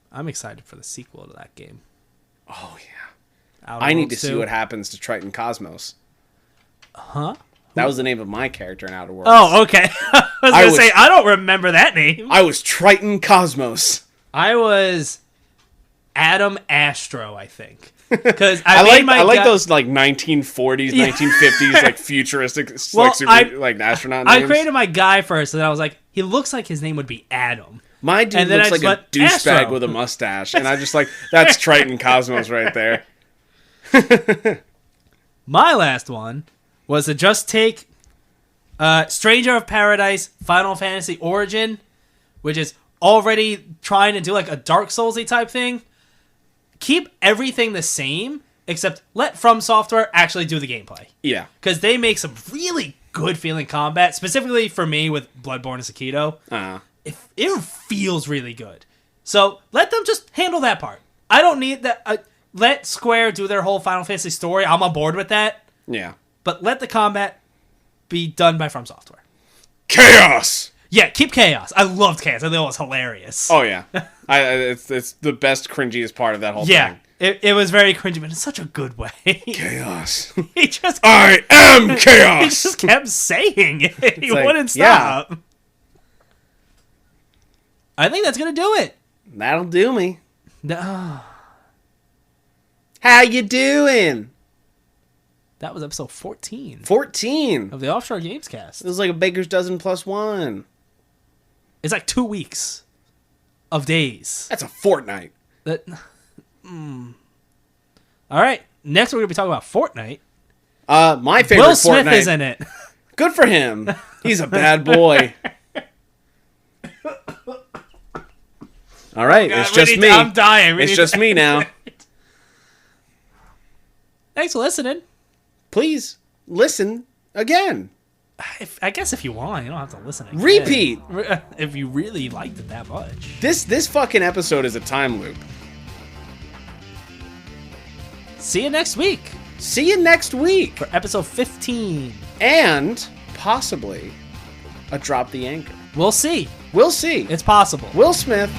I'm excited for the sequel to that game. Oh yeah, I need to see what happens to Triton Cosmos. Huh? That was the name of my character in Outer Worlds. Oh, okay. I was going to say, I don't remember that name. I was Triton Cosmos. I was Adam Astro, I think. Because I like those like 1940s, 1950s like futuristic like astronaut names. I created my guy first, and I was like, he looks like his name would be Adam. My dude looks like a douchebag with a mustache, and I just like, that's Triton Cosmos right there. My last one was to just take Stranger of Paradise Final Fantasy Origin, which is already trying to do like a Dark Souls-y type thing. Keep everything the same, except let From Software actually do the gameplay. Yeah. Because they make some really good feeling combat, specifically for me with Bloodborne and Sekiro. It feels really good. So let them just handle that part. I don't need that. Let Square do their whole Final Fantasy story. I'm on board with that. Yeah. But let the combat be done by From Software. Chaos! Yeah, keep Chaos. I loved Chaos. I thought it was hilarious. Oh, yeah. It's the best, cringiest part of that whole thing. It was very cringy, but in such a good way. Chaos. I am Chaos! He just kept saying it. He wouldn't stop. Yeah. I think that's going to do it. That'll do me. No. How you doing? That was episode 14. 14 of the Offshore Gamescast. It was like a baker's dozen plus one. It's like 2 weeks of days. That's a fortnight. All right. Next, we're going to be talking about Fortnite. My favorite Will Smith Fortnite. Is in it. Good for him. He's a bad boy. All right, it's just me. I'm dying. It's just me now. Thanks for listening. Please listen again. I guess if you want, you don't have to listen again. Repeat if you really liked it that much. This fucking episode is a time loop. See you next week. See you next week for episode 15 and possibly a Drop the Anchor. We'll see. We'll see. It's possible. Will Smith